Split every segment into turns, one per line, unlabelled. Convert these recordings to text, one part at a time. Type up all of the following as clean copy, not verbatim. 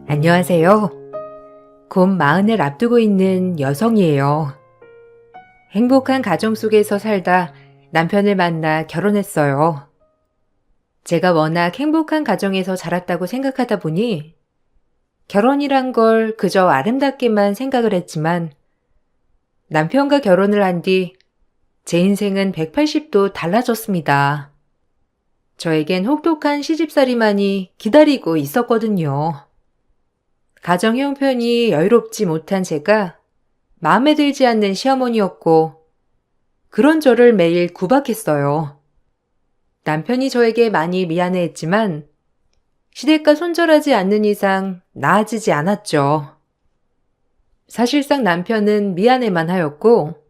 안녕하세요. 곧 마흔을 앞두고 있는 여성이에요. 행복한 가정 속에서 살다 남편을 만나 결혼했어요. 제가 워낙 행복한 가정에서 자랐다고 생각하다 보니 결혼이란 걸 그저 아름답게만 생각을 했지만 남편과 결혼을 한 뒤 제 인생은 180도 달라졌습니다. 저에겐 혹독한 시집살이만이 기다리고 있었거든요. 가정 형편이 여유롭지 못한 제가 마음에 들지 않는 시어머니였고 그런 저를 매일 구박했어요. 남편이 저에게 많이 미안해했지만 시댁과 손절하지 않는 이상 나아지지 않았죠. 사실상 남편은 미안해만 하였고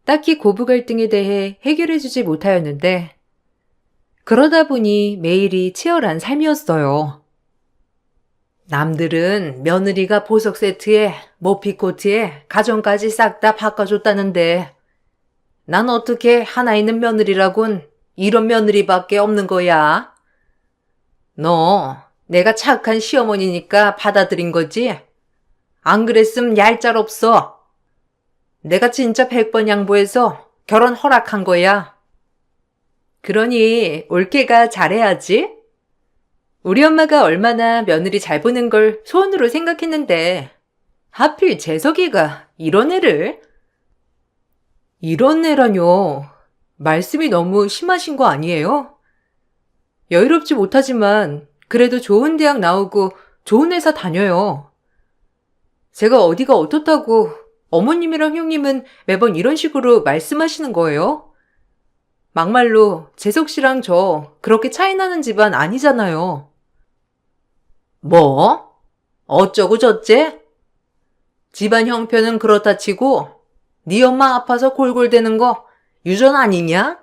딱히 고부 갈등에 대해 해결해주지 못하였는데 그러다 보니 매일이 치열한 삶이었어요. 남들은 며느리가 보석 세트에 모피코트에 가정까지 싹 다 바꿔줬다는데 난 어떻게 하나 있는 며느리라곤 이런 며느리밖에 없는 거야? 너 내가 착한 시어머니니까 받아들인 거지? 안 그랬음 얄짤없어. 내가 진짜 100번 양보해서 결혼 허락한 거야. 그러니 올케가 잘해야지. 우리 엄마가 얼마나 며느리 잘 보는 걸 소원으로 생각했는데 하필 재석이가 이런 애를? 이런 애라뇨. 말씀이 너무 심하신 거 아니에요? 여유롭지 못하지만 그래도 좋은 대학 나오고 좋은 회사 다녀요. 제가 어디가 어떻다고 어머님이랑 형님은 매번 이런 식으로 말씀하시는 거예요? 막말로 재석 씨랑 저 그렇게 차이 나는 집안 아니잖아요. 뭐? 어쩌고 저째? 집안 형편은 그렇다 치고 네 엄마 아파서 골골대는 거 유전 아니냐?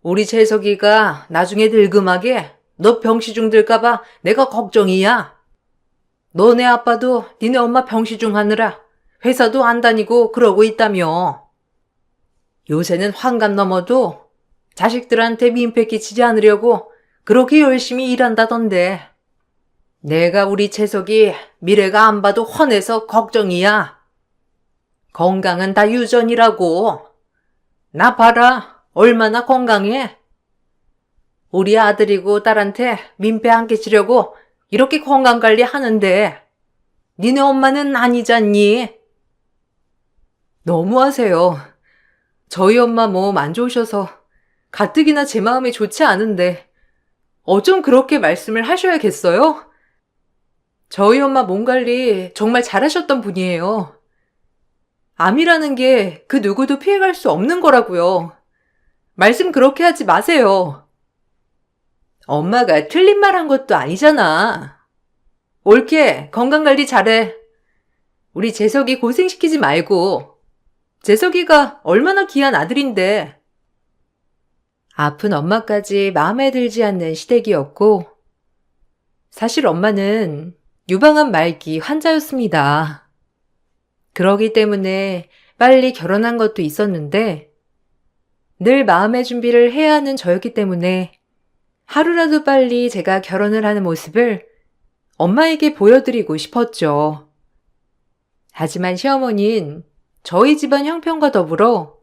우리 재석이가 나중에 늙음하게 너 병시중 들까봐 내가 걱정이야. 너네 아빠도 니네 엄마 병시중 하느라 회사도 안 다니고 그러고 있다며. 요새는 환갑 넘어도 자식들한테 민폐 끼치지 않으려고 그렇게 열심히 일한다던데. 내가 우리 재석이 미래가 안 봐도 훤해서 걱정이야. 건강은 다 유전이라고. 나 봐라. 얼마나 건강해. 우리 아들이고 딸한테 민폐 안 끼치려고 이렇게 건강관리 하는데 니네 엄마는 아니잖니? 너무하세요. 저희 엄마 몸 안 좋으셔서 가뜩이나 제 마음이 좋지 않은데 어쩜 그렇게 말씀을 하셔야겠어요? 저희 엄마 몸 관리 정말 잘하셨던 분이에요. 암이라는 게 그 누구도 피해갈 수 없는 거라고요. 말씀 그렇게 하지 마세요. 엄마가 틀린 말 한 것도 아니잖아. 옳게 건강관리 잘해. 우리 재석이 고생시키지 말고. 재석이가 얼마나 귀한 아들인데. 아픈 엄마까지 마음에 들지 않는 시댁이었고 사실 엄마는 유방암 말기 환자였습니다. 그러기 때문에 빨리 결혼한 것도 있었는데 늘 마음의 준비를 해야 하는 저였기 때문에 하루라도 빨리 제가 결혼을 하는 모습을 엄마에게 보여드리고 싶었죠. 하지만 시어머니는 저희 집안 형편과 더불어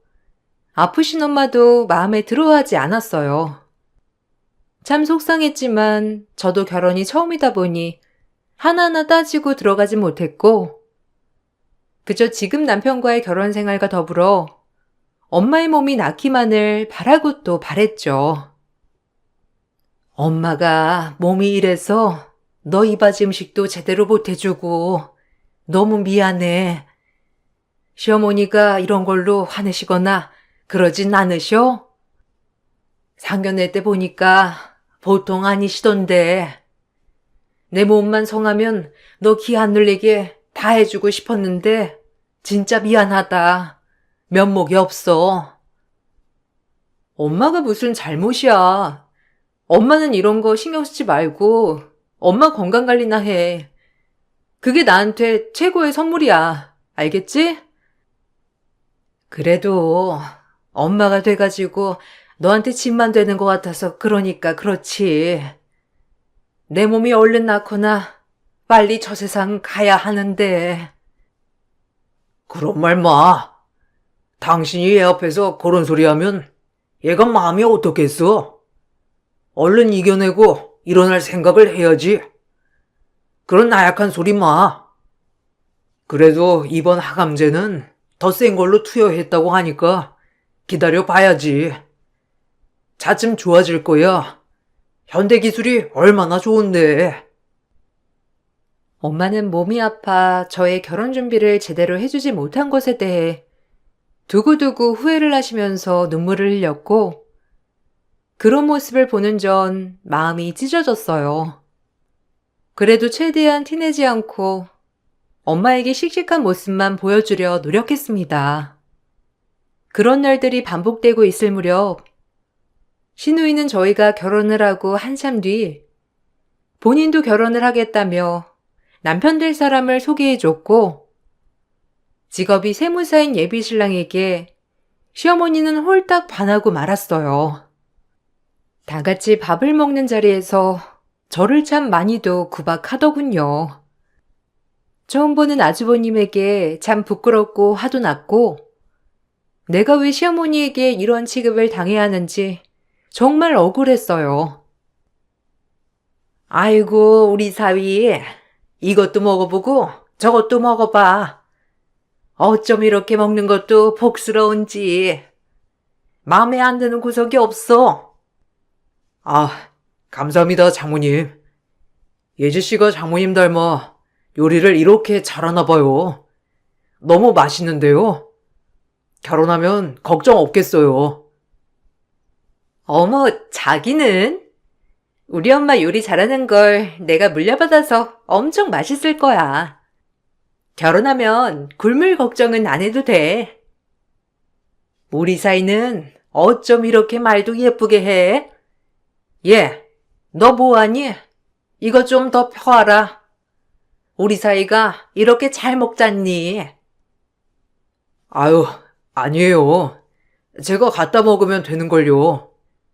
아프신 엄마도 마음에 들어하지 않았어요. 참 속상했지만 저도 결혼이 처음이다 보니 하나하나 따지고 들어가지 못했고 그저 지금 남편과의 결혼 생활과 더불어 엄마의 몸이 낫기만을 바라고 또 바랬죠. 엄마가 몸이 이래서 너 이바지 음식도 제대로 못 해주고 너무 미안해. 시어머니가 이런 걸로 화내시거나 그러진 않으셔? 상견례 때 보니까 보통 아니시던데. 내 몸만 성하면 너 기 안 눌리게 다 해주고 싶었는데 진짜 미안하다. 면목이 없어. 엄마가 무슨 잘못이야. 엄마는 이런 거 신경 쓰지 말고 엄마 건강관리나 해. 그게 나한테 최고의 선물이야. 알겠지? 그래도 엄마가 돼가지고 너한테 짐만 되는 것 같아서 그러니까 그렇지. 내 몸이 얼른 낫거나 빨리 저 세상 가야 하는데.
그런 말 마. 당신이 얘 앞에서 그런 소리 하면 얘가 마음이 어떻겠어? 얼른 이겨내고 일어날 생각을 해야지. 그런 나약한 소리 마. 그래도 이번 하감제는 더 센 걸로 투여했다고 하니까 기다려 봐야지. 차츰 좋아질 거야. 현대 기술이 얼마나 좋은데.
엄마는 몸이 아파 저의 결혼 준비를 제대로 해주지 못한 것에 대해 두고두고 후회를 하시면서 눈물을 흘렸고, 그런 모습을 보는 전 마음이 찢어졌어요. 그래도 최대한 티내지 않고 엄마에게 씩씩한 모습만 보여주려 노력했습니다. 그런 날들이 반복되고 있을 무렵 시누이는 저희가 결혼을 하고 한참 뒤 본인도 결혼을 하겠다며 남편 될 사람을 소개해줬고, 직업이 세무사인 예비신랑에게 시어머니는 홀딱 반하고 말았어요. 다 같이 밥을 먹는 자리에서 저를 참 많이도 구박하더군요. 처음 보는 아주버님에게 참 부끄럽고 화도 났고, 내가 왜 시어머니에게 이런 취급을 당해야 하는지 정말 억울했어요. 아이고, 우리 사위, 이것도 먹어보고 저것도 먹어봐. 어쩜 이렇게 먹는 것도 복스러운지. 마음에 안 드는 구석이 없어.
아, 감사합니다, 장모님. 예지씨가 장모님 닮아 요리를 이렇게 잘하나 봐요. 너무 맛있는데요. 결혼하면 걱정 없겠어요.
어머, 자기는? 우리 엄마 요리 잘하는 걸 내가 물려받아서 엄청 맛있을 거야. 결혼하면 굶을 걱정은 안 해도 돼. 우리 사이는 어쩜 이렇게 말도 예쁘게 해? 얘, 너 뭐하니? 이거 좀 더 펴와라. 우리 사이가 이렇게 잘 먹잖니?
아유, 아니에요. 제가 갖다 먹으면 되는걸요.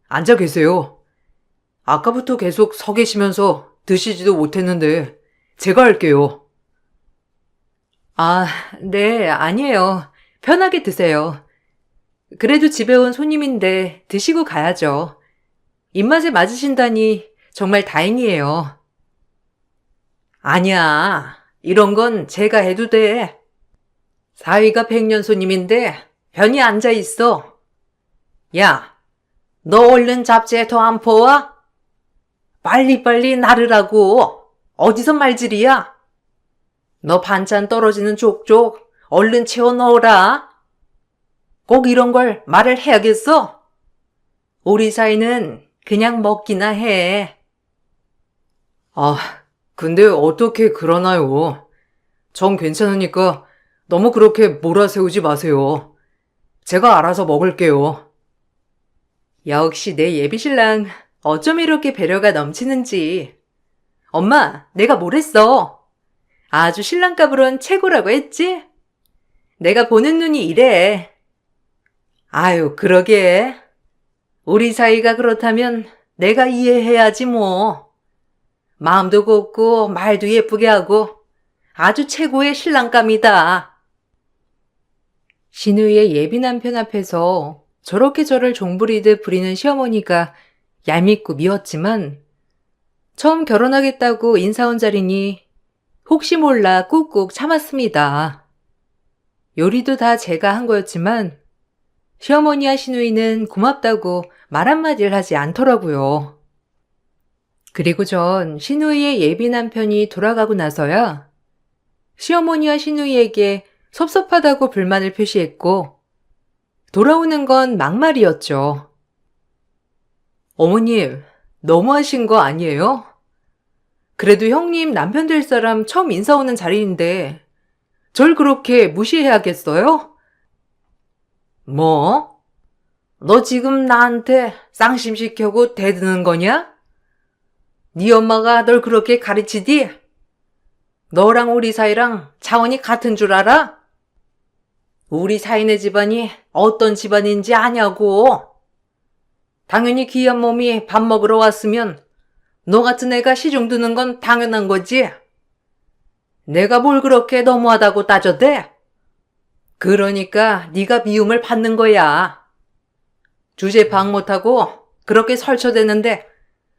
앉아 계세요. 아까부터 계속 서 계시면서 드시지도 못했는데 제가 할게요.
아, 네, 아니에요. 편하게 드세요. 그래도 집에 온 손님인데 드시고 가야죠. 입맛에 맞으신다니 정말 다행이에요. 아니야, 이런 건 제가 해도 돼. 사위가 백년 손님인데 편히 앉아 있어. 야, 너 얼른 잡채 더 안 퍼와? 빨리빨리 나르라고. 어디서 말질이야? 너 반찬 떨어지는 족족 얼른 채워 넣어라. 꼭 이런 걸 말을 해야겠어? 우리 사이는 그냥 먹기나 해.
아, 근데 어떻게 그러나요? 전 괜찮으니까 너무 그렇게 몰아세우지 마세요. 제가 알아서 먹을게요.
역시 내 예비신랑 어쩜 이렇게 배려가 넘치는지. 엄마, 내가 뭘 했어? 아주 신랑감으론 최고라고 했지? 내가 보는 눈이 이래. 아유, 그러게. 우리 사이가 그렇다면 내가 이해해야지 뭐. 마음도 곱고 말도 예쁘게 하고 아주 최고의 신랑감이다. 시누이의 예비 남편 앞에서 저렇게 저를 종부리듯 부리는 시어머니가 얄밉고 미웠지만, 처음 결혼하겠다고 인사 온 자리니 혹시 몰라 꾹꾹 참았습니다. 요리도 다 제가 한 거였지만 시어머니와 시누이는 고맙다고 말 한마디를 하지 않더라고요. 그리고 전 시누이의 예비 남편이 돌아가고 나서야 시어머니와 시누이에게 섭섭하다고 불만을 표시했고, 돌아오는 건 막말이었죠. 어머님, 너무하신 거 아니에요? 그래도 형님 남편 될 사람 처음 인사 오는 자리인데 절 그렇게 무시해야겠어요? 뭐? 너 지금 나한테 쌍심시켜고 대드는 거냐? 네 엄마가 널 그렇게 가르치디? 너랑 우리 사이랑 차원이 같은 줄 알아? 우리 사이네 집안이 어떤 집안인지 아냐고. 당연히 귀한 몸이 밥 먹으러 왔으면 너 같은 애가 시중 드는 건 당연한 거지.
내가 뭘 그렇게 너무하다고 따졌대? 그러니까 네가 미움을 받는 거야. 주제 파악 못하고 그렇게 설쳐대는데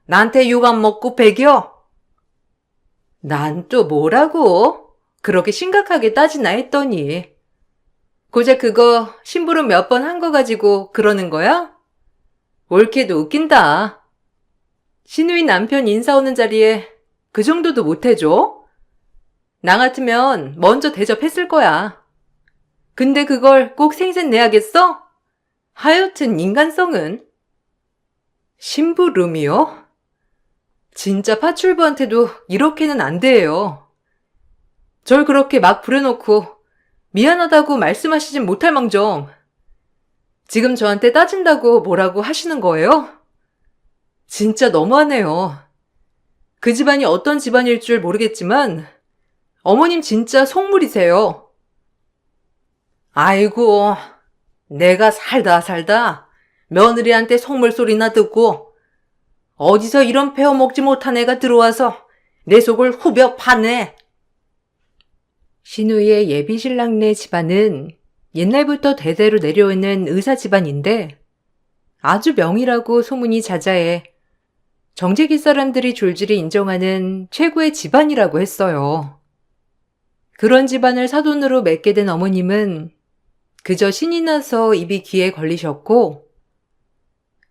나한테 욕 안 먹고 배겨? 난 또 뭐라고? 그렇게 심각하게 따지나 했더니 고작 그거 심부름 몇 번 한 거 가지고 그러는 거야? 옳게도 웃긴다. 신우이 남편 인사 오는 자리에 그 정도도 못해줘? 나 같으면 먼저 대접했을 거야. 근데 그걸 꼭 생색내야겠어? 하여튼 인간성은. 심부름이요? 진짜 파출부한테도 이렇게는 안 돼요. 절 그렇게 막 부려놓고 미안하다고 말씀하시진 못할 망정. 지금 저한테 따진다고 뭐라고 하시는 거예요? 진짜 너무하네요. 그 집안이 어떤 집안일 줄 모르겠지만 어머님 진짜 속물이세요. 아이고, 내가 살다 며느리한테 속물 소리나 듣고 어디서 이런 배워먹지 못한 애가 들어와서 내 속을 후벼 파네.
신우이의 예비신랑네 집안은 옛날부터 대대로 내려오는 의사 집안인데 아주 명의라고 소문이 자자해 정재기 사람들이 줄줄이 인정하는 최고의 집안이라고 했어요. 그런 집안을 사돈으로 맺게 된 어머님은 그저 신이 나서 입이 귀에 걸리셨고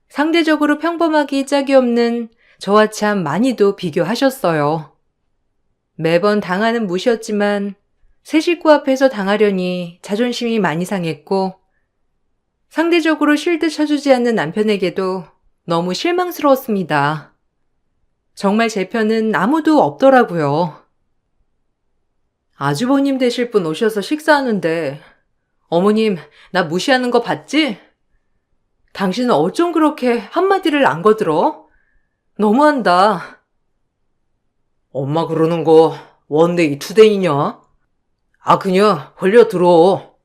상대적으로 평범하기 짝이 없는 저와 참 많이도 비교하셨어요. 매번 당하는 무시였지만 새 식구 앞에서 당하려니 자존심이 많이 상했고 상대적으로 실드 쳐주지 않는 남편에게도 너무 실망스러웠습니다. 정말 제 편은 아무도 없더라고요. 아주버님 되실 분 오셔서 식사하는데 어머님 나 무시하는 거 봤지? 당신은 어쩜 그렇게 한마디를 안 거들어? 너무한다. 엄마 그러는 거 원데이 투데이냐? 아 그냥 흘려 들어.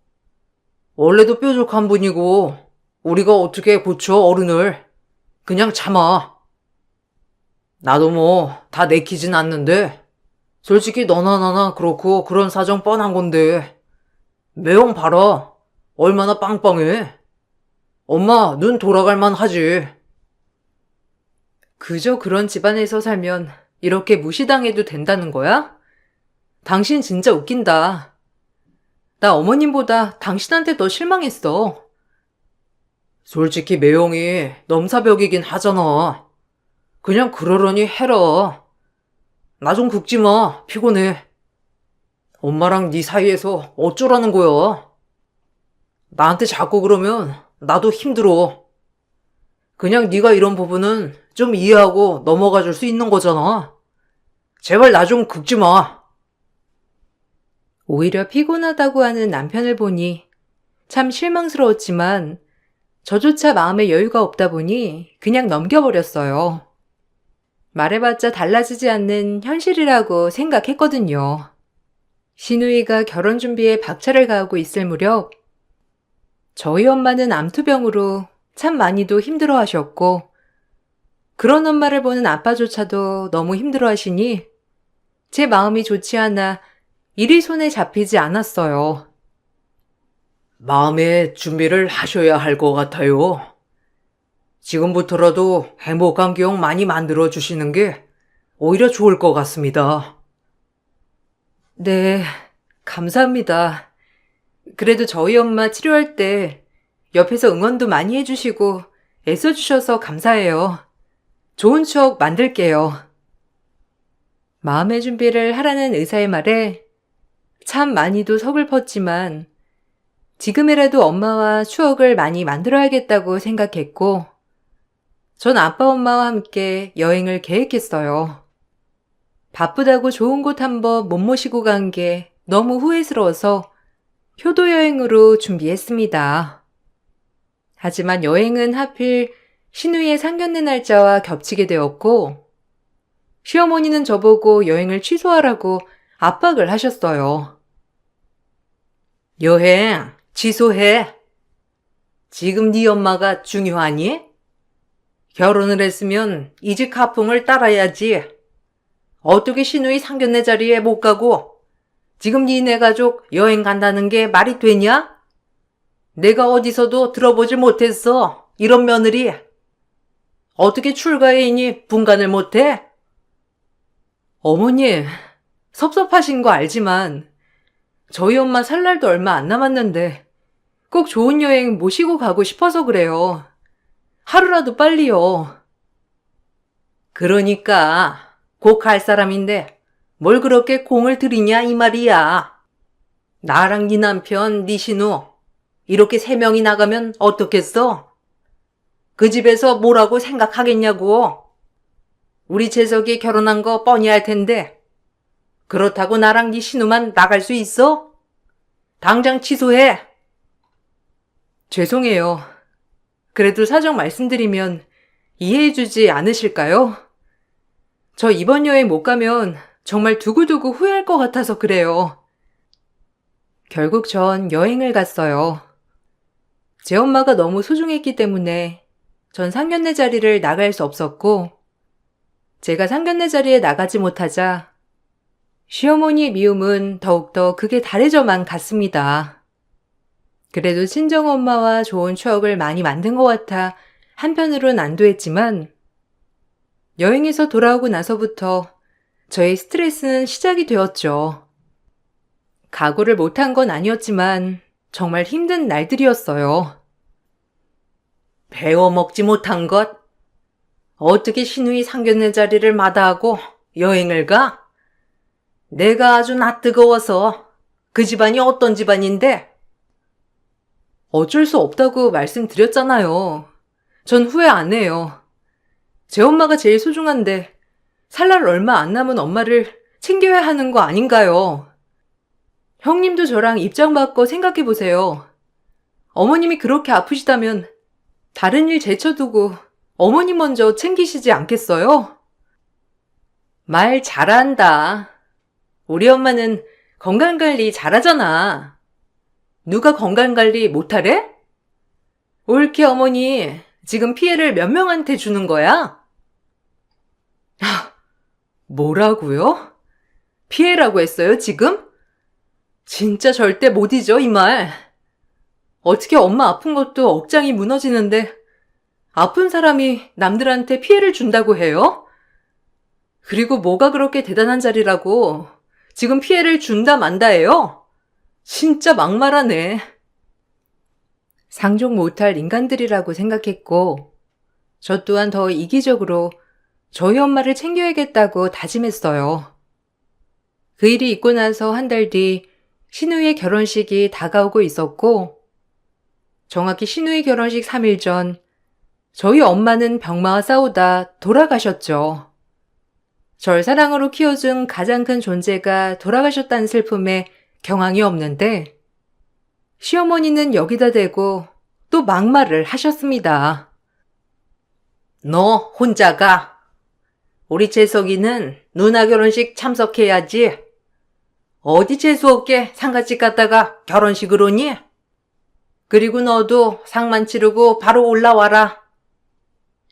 원래도 뾰족한 분이고 우리가 어떻게 고쳐 어른을. 그냥 참아. 나도 뭐 다 내키진 않는데 솔직히 너나 나나 그렇고 그런 사정 뻔한 건데 매형 봐라. 얼마나 빵빵해. 엄마 눈 돌아갈 만하지. 그저 그런 집안에서 살면 이렇게 무시당해도 된다는 거야? 당신 진짜 웃긴다. 나 어머님보다 당신한테 더 실망했어.
솔직히 매형이 넘사벽이긴 하잖아. 그냥 그러려니 해라. 나 좀 긁지 마. 피곤해. 엄마랑 네 사이에서 어쩌라는 거야. 나한테 자꾸 그러면 나도 힘들어. 그냥 네가 이런 부분은 좀 이해하고 넘어가 줄 수 있는 거잖아. 제발 나 좀 긁지 마.
오히려 피곤하다고 하는 남편을 보니 참 실망스러웠지만 저조차 마음에 여유가 없다 보니 그냥 넘겨버렸어요. 말해봤자 달라지지 않는 현실이라고 생각했거든요. 신우이가 결혼 준비에 박차를 가하고 있을 무렵 저희 엄마는 암투병으로 참 많이도 힘들어 하셨고 그런 엄마를 보는 아빠조차도 너무 힘들어 하시니 제 마음이 좋지 않아 일이 손에 잡히지 않았어요.
마음의 준비를 하셔야 할 것 같아요. 지금부터라도 행복한 기억 많이 만들어 주시는 게 오히려 좋을 것 같습니다.
네, 감사합니다. 그래도 저희 엄마 치료할 때 옆에서 응원도 많이 해주시고 애써주셔서 감사해요. 좋은 추억 만들게요. 마음의 준비를 하라는 의사의 말에 참 많이도 서글펐지만 지금이라도 엄마와 추억을 많이 만들어야겠다고 생각했고 전 아빠 엄마와 함께 여행을 계획했어요. 바쁘다고 좋은 곳 한번 못 모시고 간 게 너무 후회스러워서 효도 여행으로 준비했습니다. 하지만 여행은 하필 신우이의 상견례 날짜와 겹치게 되었고 시어머니는 저보고 여행을 취소하라고 압박을 하셨어요.
여행 취소해. 지금 네 엄마가 중요하니? 결혼을 했으면 이직 가풍을 따라야지. 어떻게 신우이 상견례 자리에 못 가고 지금 니네 가족 여행 간다는 게 말이 되냐? 내가 어디서도 들어보질 못했어. 이런 며느리. 어떻게 출가해이니 분간을 못해?
어머니, 섭섭하신 거 알지만 저희 엄마 살 날도 얼마 안 남았는데 꼭 좋은 여행 모시고 가고 싶어서 그래요. 하루라도 빨리요.
그러니까 곧 갈 사람인데 뭘 그렇게 공을 들이냐 이 말이야. 나랑 네 남편, 네 신우 이렇게 3명이 나가면 어떻겠어? 그 집에서 뭐라고 생각하겠냐고. 우리 재석이 결혼한 거 뻔히 알 텐데 그렇다고 나랑 네 신우만 나갈 수 있어? 당장 취소해.
죄송해요. 그래도 사정 말씀드리면 이해해주지 않으실까요? 저 이번 여행 못 가면 정말 두고두고 후회할 것 같아서 그래요. 결국 전 여행을 갔어요. 제 엄마가 너무 소중했기 때문에 전 상견례 자리를 나갈 수 없었고, 제가 상견례 자리에 나가지 못하자 시어머니의 미움은 더욱더 극에 달해져만 갔습니다. 그래도 친정엄마와 좋은 추억을 많이 만든 것 같아 한편으론 안도했지만, 여행에서 돌아오고 나서부터 저의 스트레스는 시작이 되었죠. 각오를 못한 건 아니었지만 정말 힘든 날들이었어요.
배워먹지 못한 것? 어떻게 신우이 상견례 자리를 마다하고 여행을 가? 내가 아주 낯뜨거워서. 그 집안이 어떤 집안인데?
어쩔 수 없다고 말씀드렸잖아요. 전 후회 안 해요. 제 엄마가 제일 소중한데 살 날 얼마 안 남은 엄마를 챙겨야 하는 거 아닌가요? 형님도 저랑 입장 바꿔 생각해 보세요. 어머님이 그렇게 아프시다면 다른 일 제쳐두고 어머님 먼저 챙기시지 않겠어요?
말 잘한다. 우리 엄마는 건강관리 잘하잖아. 누가 건강관리 못하래? 올케 어머니, 지금 피해를 몇 명한테 주는 거야?
뭐라고요? 피해라고 했어요, 지금? 진짜 절대 못 잊어, 이 말. 어떻게 엄마 아픈 것도 억장이 무너지는데 아픈 사람이 남들한테 피해를 준다고 해요? 그리고 뭐가 그렇게 대단한 자리라고 지금 피해를 준다 만다예요? 진짜 막말하네. 상종 못할 인간들이라고 생각했고, 저 또한 더 이기적으로 저희 엄마를 챙겨야겠다고 다짐했어요. 그 일이 있고 나서 한 달 뒤 신우의 결혼식이 다가오고 있었고, 정확히 신우의 결혼식 3일 전 저희 엄마는 병마와 싸우다 돌아가셨죠. 절 사랑으로 키워준 가장 큰 존재가 돌아가셨다는 슬픔에 경황이 없는데, 시어머니는 여기다 대고 또 막말을 하셨습니다.
너 혼자 가. 우리 재석이는 누나 결혼식 참석해야지. 어디 재수없게 상가집 갔다가 결혼식을 오니? 그리고 너도 상만 치르고 바로 올라와라.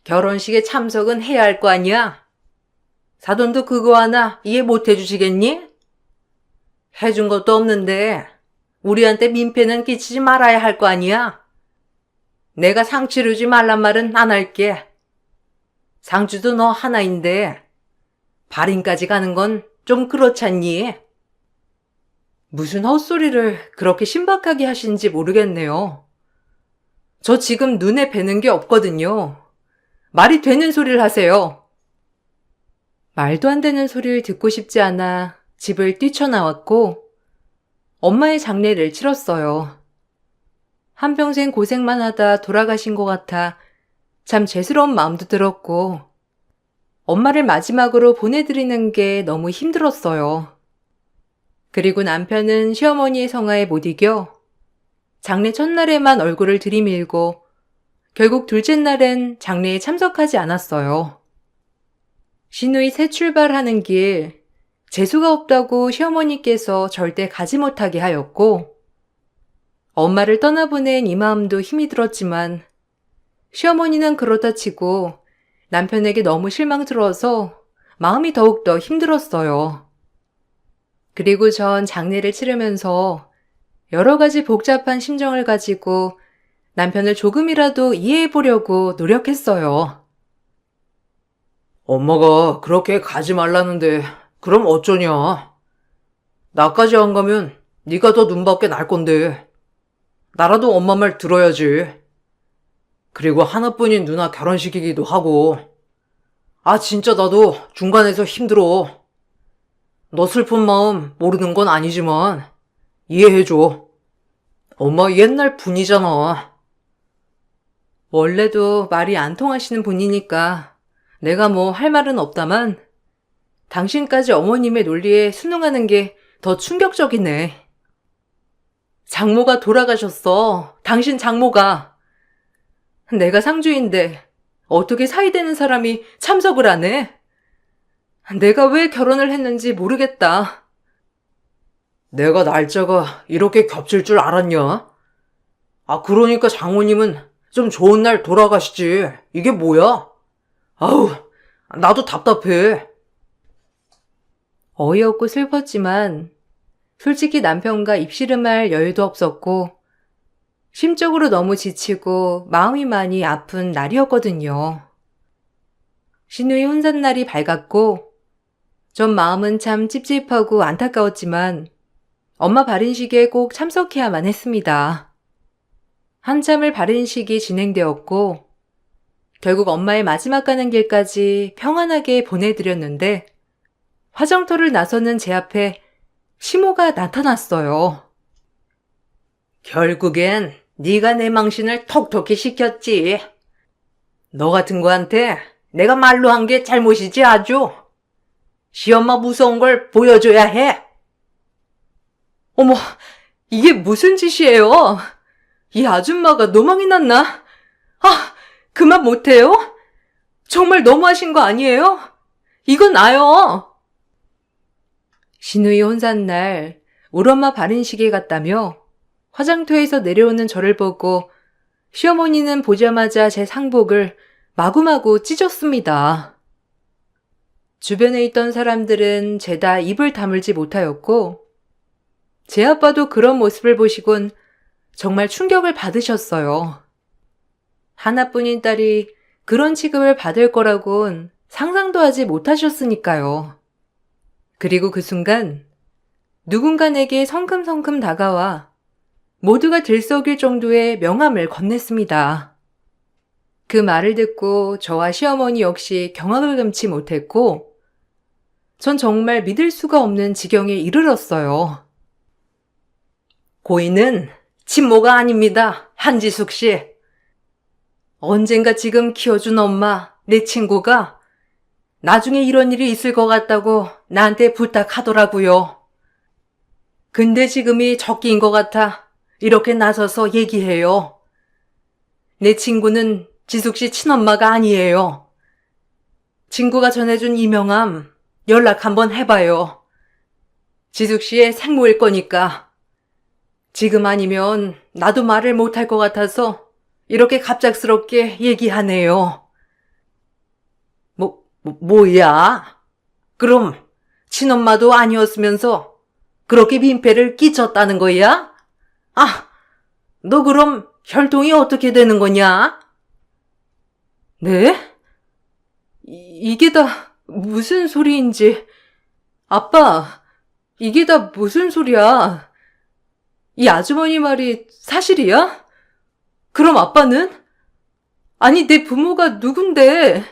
결혼식에 참석은 해야 할 거 아니야? 사돈도 그거 하나 이해 못 해주시겠니? 해준 것도 없는데 우리한테 민폐는 끼치지 말아야 할 거 아니야? 내가 상 치르지 말란 말은 안 할게. 상주도 너 하나인데 발인까지 가는 건 좀 그렇잖니?
무슨 헛소리를 그렇게 신박하게 하신지 모르겠네요. 저 지금 눈에 뵈는 게 없거든요. 말이 되는 소리를 하세요. 말도 안 되는 소리를 듣고 싶지 않아 집을 뛰쳐나왔고, 엄마의 장례를 치렀어요. 한평생 고생만 하다 돌아가신 것 같아 참 죄스러운 마음도 들었고, 엄마를 마지막으로 보내드리는 게 너무 힘들었어요. 그리고 남편은 시어머니의 성화에 못 이겨 장례 첫날에만 얼굴을 들이밀고 결국 둘째 날엔 장례에 참석하지 않았어요. 시누이 새 출발하는 길 재수가 없다고 시어머니께서 절대 가지 못하게 하였고, 엄마를 떠나보낸 이 마음도 힘이 들었지만 시어머니는 그렇다 치고 남편에게 너무 실망스러워서 마음이 더욱더 힘들었어요. 그리고 전 장례를 치르면서 여러 가지 복잡한 심정을 가지고 남편을 조금이라도 이해해 보려고 노력했어요.
엄마가 그렇게 가지 말라는데 그럼 어쩌냐? 나까지 안 가면 네가 더 눈밖에 날 건데 나라도 엄마 말 들어야지. 그리고 하나뿐인 누나 결혼식이기도 하고 진짜 나도 중간에서 힘들어. 너 슬픈 마음 모르는 건 아니지만 이해해줘. 엄마 옛날 분이잖아.
원래도 말이 안 통하시는 분이니까 내가 뭐 할 말은 없다만 당신까지 어머님의 논리에 순응하는 게 더 충격적이네. 장모가 돌아가셨어. 당신 장모가. 내가 상주인데 어떻게 사이되는 사람이 참석을 안 해? 내가 왜 결혼을 했는지 모르겠다.
내가 날짜가 이렇게 겹칠 줄 알았냐? 그러니까 장모님은 좀 좋은 날 돌아가시지. 이게 뭐야? 아우, 나도 답답해.
어이없고 슬펐지만 솔직히 남편과 입씨름할 여유도 없었고 심적으로 너무 지치고 마음이 많이 아픈 날이었거든요. 신우이 혼잣날이 밝았고 전 마음은 참 찝찝하고 안타까웠지만 엄마 발인식에 꼭 참석해야만 했습니다. 한참을 발인식이 진행되었고 결국 엄마의 마지막 가는 길까지 평안하게 보내드렸는데 화장터를 나서는 제 앞에 시모가 나타났어요.
결국엔 네가 내 망신을 톡톡히 시켰지. 너 같은 거한테 내가 말로 한 게 잘못이지 아주. 시엄마 무서운 걸 보여줘야 해.
어머, 이게 무슨 짓이에요? 이 아줌마가 노망이 났나? 그만 못해요? 정말 너무하신 거 아니에요? 이건 나요. 신우이 혼삿날 우리 엄마 발인식에 갔다며 화장터에서 내려오는 저를 보고 시어머니는 보자마자 제 상복을 마구마구 찢었습니다. 주변에 있던 사람들은 죄다 입을 다물지 못하였고 제 아빠도 그런 모습을 보시곤 정말 충격을 받으셨어요. 하나뿐인 딸이 그런 취급을 받을 거라곤 상상도 하지 못하셨으니까요. 그리고 그 순간 누군가 내게 성큼성큼 다가와 모두가 들썩일 정도의 명함을 건넸습니다. 그 말을 듣고 저와 시어머니 역시 경악을 금치 못했고 전 정말 믿을 수가 없는 지경에 이르렀어요.
고인은 친모가 아닙니다. 한지숙 씨.
언젠가 지금 키워준 엄마, 내 친구가 나중에 이런 일이 있을 것 같다고 나한테 부탁하더라고요. 근데 지금이 적기인 것 같아 이렇게 나서서 얘기해요. 내 친구는 지숙 씨 친엄마가 아니에요. 친구가 전해준 이 명함 연락 한번 해봐요. 지숙 씨의 생모일 거니까. 지금 아니면 나도 말을 못할 것 같아서 이렇게 갑작스럽게 얘기하네요.
뭐야? 그럼 친엄마도 아니었으면서 그렇게 민폐를 끼쳤다는 거야? 너 그럼 혈통이 어떻게 되는 거냐?
네? 이게 다 무슨 소리인지. 아빠, 이게 다 무슨 소리야? 이 아주머니 말이 사실이야? 그럼 아빠는? 아니, 내 부모가 누군데?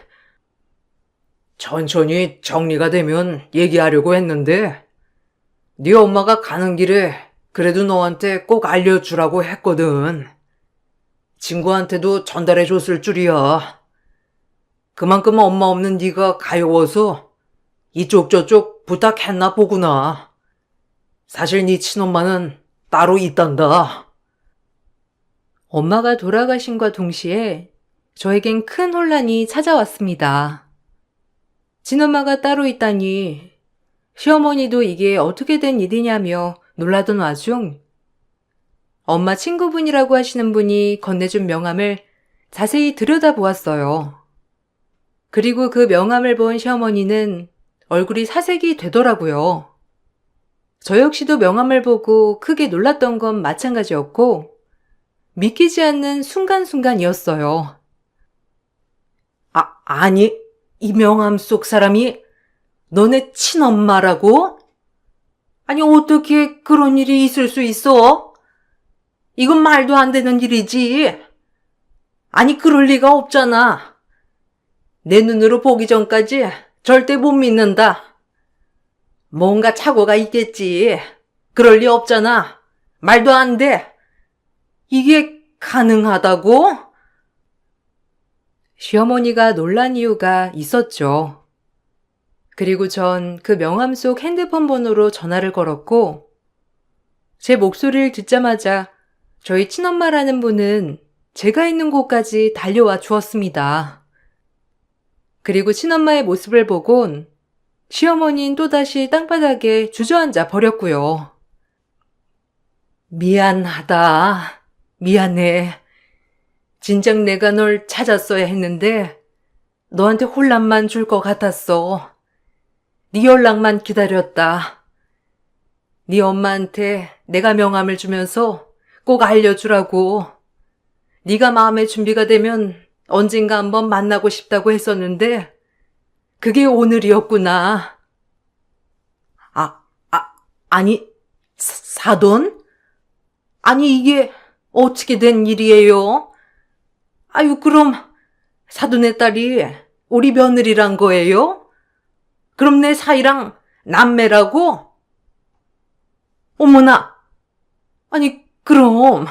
천천히 정리가 되면 얘기하려고 했는데 네 엄마가 가는 길에 그래도 너한테 꼭 알려주라고 했거든. 친구한테도 전달해줬을 줄이야. 그만큼 엄마 없는 네가 가여워서 이쪽 저쪽 부탁했나 보구나. 사실 네 친엄마는 따로 있단다.
엄마가 돌아가신과 동시에 저에겐 큰 혼란이 찾아왔습니다. 친엄마가 따로 있다니 시어머니도 이게 어떻게 된 일이냐며 놀라던 와중 엄마 친구분이라고 하시는 분이 건네준 명함을 자세히 들여다보았어요. 그리고 그 명함을 본 시어머니는 얼굴이 사색이 되더라고요. 저 역시도 명함을 보고 크게 놀랐던 건 마찬가지였고, 믿기지 않는 순간순간이었어요. 아니, 이 명함 속 사람이 너네 친엄마라고? 아니, 어떻게 그런 일이 있을 수 있어? 이건 말도 안 되는 일이지. 아니, 그럴 리가 없잖아. 내 눈으로 보기 전까지 절대 못 믿는다. 뭔가 착오가 있겠지. 그럴 리 없잖아. 말도 안 돼. 이게 가능하다고? 시어머니가 놀란 이유가 있었죠. 그리고 전 그 명함 속 핸드폰 번호로 전화를 걸었고, 제 목소리를 듣자마자 저희 친엄마라는 분은 제가 있는 곳까지 달려와 주었습니다. 그리고 친엄마의 모습을 보곤 시어머니는 또다시 땅바닥에 주저앉아 버렸고요. 미안하다. 미안해. 진작 내가 널 찾았어야 했는데 너한테 혼란만 줄 것 같았어. 네 연락만 기다렸다. 네 엄마한테 내가 명함을 주면서 꼭 알려주라고. 네가 마음의 준비가 되면 언젠가 한번 만나고 싶다고 했었는데 그게 오늘이었구나. 아니, 사돈? 아니, 이게 어떻게 된 일이에요? 아유, 그럼 사돈의 딸이 우리 며느리란 거예요? 그럼 내 사이랑 남매라고? 어머나! 아니, 그럼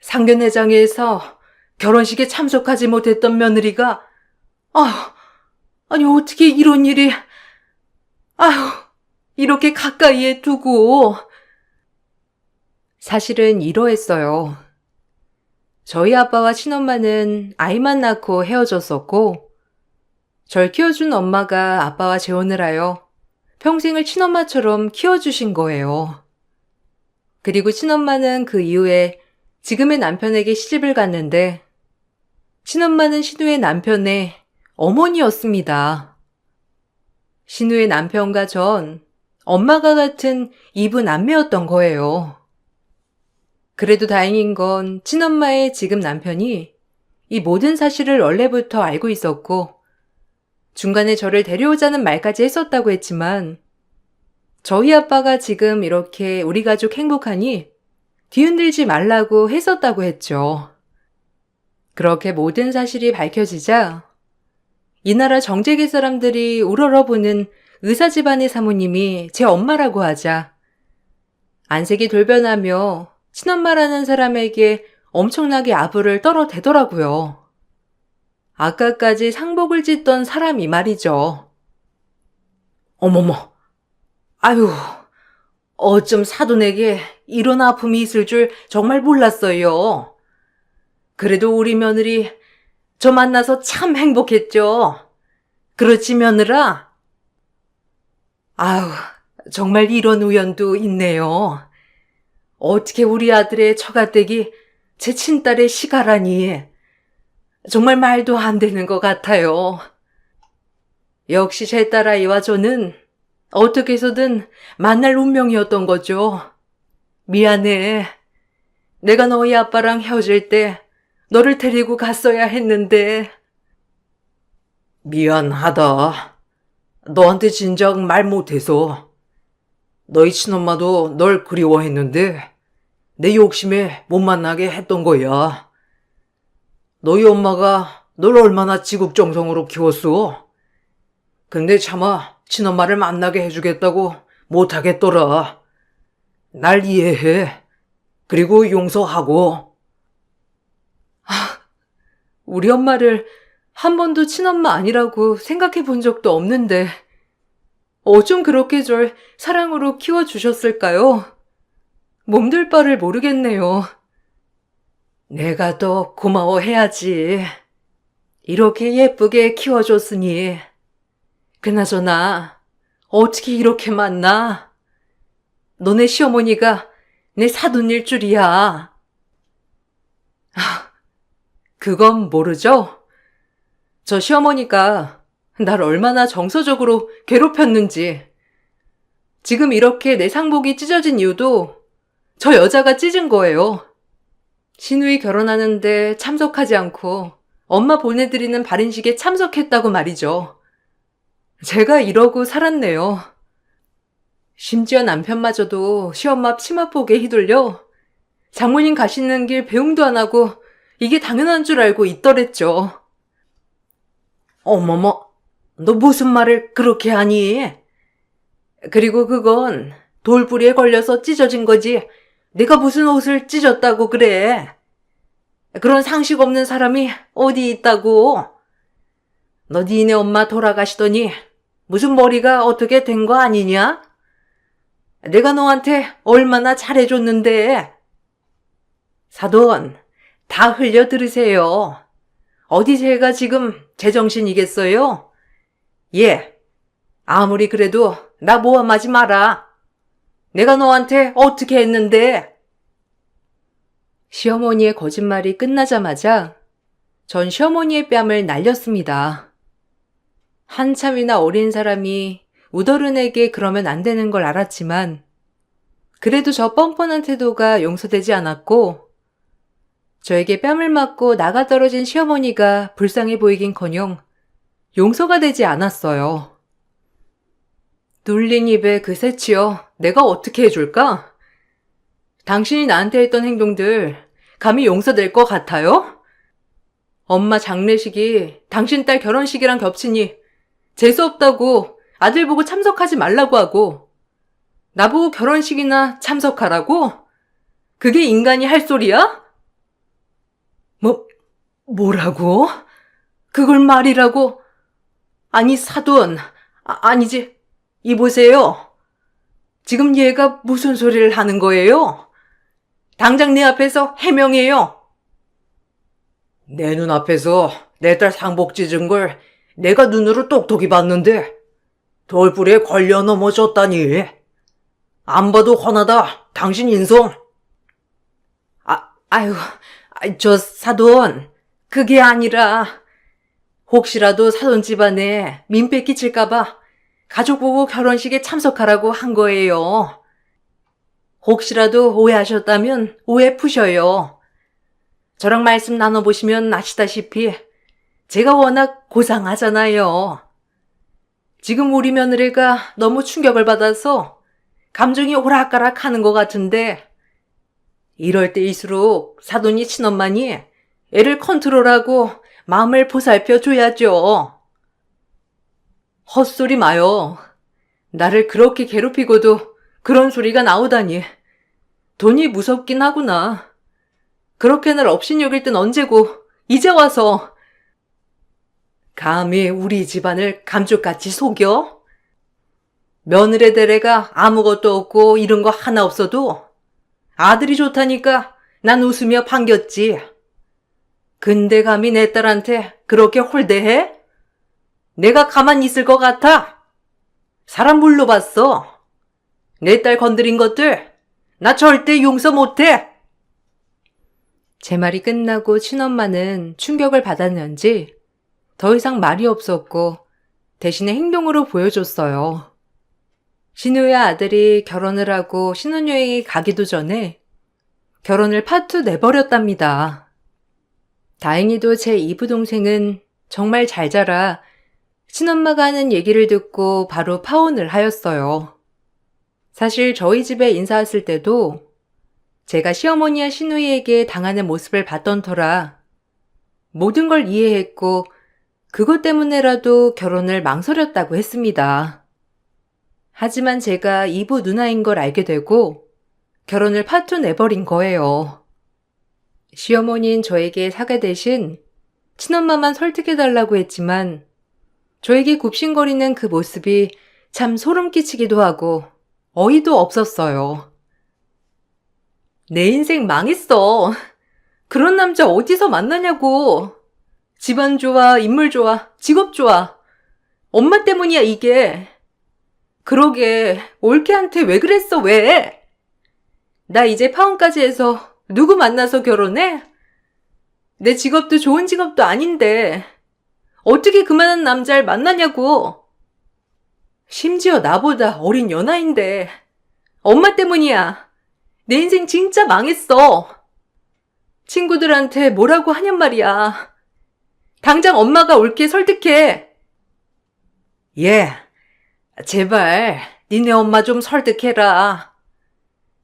상견례장에서 결혼식에 참석하지 못했던 며느리가 아니 어떻게 이런 일이 이렇게 가까이에 두고. 사실은 이러했어요. 저희 아빠와 친엄마는 아이만 낳고 헤어졌었고, 절 키워준 엄마가 아빠와 재혼을 하여 평생을 친엄마처럼 키워주신 거예요. 그리고 친엄마는 그 이후에 지금의 남편에게 시집을 갔는데, 친엄마는 신우의 남편의 어머니였습니다. 신우의 남편과 전 엄마가 같은 이분 남매였던 거예요. 그래도 다행인 건 친엄마의 지금 남편이 이 모든 사실을 원래부터 알고 있었고, 중간에 저를 데려오자는 말까지 했었다고 했지만, 저희 아빠가 지금 이렇게 우리 가족 행복하니 뒤흔들지 말라고 했었다고 했죠. 그렇게 모든 사실이 밝혀지자 이 나라 정재계 사람들이 우러러보는 의사 집안의 사모님이 제 엄마라고 하자 안색이 돌변하며 친엄마라는 사람에게 엄청나게 아부를 떨어대더라고요. 아까까지 상복을 찢던 사람이 말이죠. 어머머, 아유, 어쩜 사돈에게 이런 아픔이 있을 줄 정말 몰랐어요. 그래도 우리 며느리 저 만나서 참 행복했죠. 그렇지 며느라? 아유, 정말 이런 우연도 있네요. 어떻게 우리 아들의 처가댁이 제 친딸의 시가라니. 정말 말도 안 되는 것 같아요. 역시 제 딸아이와 저는 어떻게 해서든 만날 운명이었던 거죠. 미안해. 내가 너희 아빠랑 헤어질 때 너를 데리고 갔어야 했는데. 미안하다. 너한테 진작 말 못해서. 너희 친엄마도 널 그리워했는데 내 욕심에 못 만나게 했던 거야. 너희 엄마가 널 얼마나 지극정성으로 키웠어. 근데 차마 친엄마를 만나게 해주겠다고 못하겠더라. 날 이해해. 그리고 용서하고. 우리 엄마를 한 번도 친엄마 아니라고 생각해 본 적도 없는데 어쩜 그렇게 절 사랑으로 키워주셨을까요? 몸둘 바를 모르겠네요. 내가 더 고마워해야지. 이렇게 예쁘게 키워줬으니. 그나저나 어떻게 이렇게 만나? 너네 시어머니가 내 사돈일 줄이야. 그건 모르죠? 저 시어머니가 날 얼마나 정서적으로 괴롭혔는지. 지금 이렇게 내 상복이 찢어진 이유도 저 여자가 찢은 거예요. 신우이 결혼하는데 참석하지 않고 엄마 보내드리는 발인식에 참석했다고 말이죠. 제가 이러고 살았네요. 심지어 남편마저도 시엄마 치마폭에 휘둘려 장모님 가시는 길 배웅도 안 하고 이게 당연한 줄 알고 있더랬죠.
어머머, 너 무슨 말을 그렇게 하니?
그리고 그건 돌부리에 걸려서 찢어진 거지. 내가 무슨 옷을 찢었다고 그래. 그런 상식 없는 사람이 어디 있다고. 너 니네 엄마 돌아가시더니 무슨 머리가 어떻게 된 거 아니냐? 내가 너한테 얼마나 잘해줬는데. 사돈, 다 흘려 들으세요. 어디 제가 지금 제정신이겠어요? 예, 아무리 그래도 나 모함하지 마라. 내가 너한테 어떻게 했는데? 시어머니의 거짓말이 끝나자마자 전 시어머니의 뺨을 날렸습니다. 한참이나 어린 사람이 우더른에게 그러면 안 되는 걸 알았지만 그래도 저 뻔뻔한 태도가 용서되지 않았고 저에게 뺨을 맞고 나가 떨어진 시어머니가 불쌍해 보이긴커녕 용서가 되지 않았어요. 눌린 입에 그 새치여 내가 어떻게 해줄까? 당신이 나한테 했던 행동들 감히 용서될 것 같아요? 엄마 장례식이 당신 딸 결혼식이랑 겹치니 재수없다고 아들 보고 참석하지 말라고 하고 나보고 결혼식이나 참석하라고? 그게 인간이 할 소리야? 뭐라고? 그걸 말이라고? 아니 사돈, 아니지. 이보세요. 지금 얘가 무슨 소리를 하는 거예요? 당장 내 앞에서 해명해요.
내 눈앞에서 내 딸 상복 찢은 걸 내가 눈으로 똑똑히 봤는데 돌부리에 걸려 넘어졌다니. 안 봐도 훤하다, 당신 인성.
아유, 저 사돈, 그게 아니라 혹시라도 사돈 집안에 민폐 끼칠까봐 가족 보고 결혼식에 참석하라고 한 거예요. 혹시라도 오해하셨다면 오해 푸셔요. 저랑 말씀 나눠보시면 아시다시피 제가 워낙 고상하잖아요. 지금 우리 며느리가 너무 충격을 받아서 감정이 오락가락 하는 것 같은데 이럴 때일수록 사돈이 친엄마니 애를 컨트롤하고 마음을 보살펴 줘야죠. 헛소리 마요. 나를 그렇게 괴롭히고도 그런 소리가 나오다니. 돈이 무섭긴 하구나. 그렇게 날 업신여길 땐 언제고 이제 와서. 감히 우리 집안을 감쪽같이 속여? 며느리 대래가 아무것도 없고 이런 거 하나 없어도 아들이 좋다니까 난 웃으며 반겼지. 근데 감히 내 딸한테 그렇게 홀대해? 내가 가만히 있을 것 같아? 사람 물러봤어. 내 딸 건드린 것들 나 절대 용서 못해. 제 말이 끝나고 친엄마는 충격을 받았는지 더 이상 말이 없었고 대신에 행동으로 보여줬어요. 신우의 아들이 결혼을 하고 신혼여행에 가기도 전에 결혼을 파투 내버렸답니다. 다행히도 제 이부 동생은 정말 잘 자라 친엄마가 하는 얘기를 듣고 바로 파혼을 하였어요. 사실 저희 집에 인사 왔을 때도 제가 시어머니와 시누이에게 당하는 모습을 봤던 터라 모든 걸 이해했고 그것 때문에라도 결혼을 망설였다고 했습니다. 하지만 제가 이부 누나인 걸 알게 되고 결혼을 파투 내버린 거예요. 시어머니는 저에게 사과 대신 친엄마만 설득해달라고 했지만 저에게 굽신거리는 그 모습이 참 소름 끼치기도 하고 어이도 없었어요. 내 인생 망했어. 그런 남자 어디서 만나냐고. 집안 좋아, 인물 좋아, 직업 좋아. 엄마 때문이야 이게. 그러게 올케한테 왜 그랬어 왜? 나 이제 파혼까지 해서 누구 만나서 결혼해? 내 직업도 좋은 직업도 아닌데 어떻게 그만한 남자를 만나냐고. 심지어 나보다 어린 연하인데. 엄마 때문이야. 내 인생 진짜 망했어. 친구들한테 뭐라고 하냔 말이야. 당장 엄마가 옳게 설득해. 예, 제발 니네 엄마 좀 설득해라.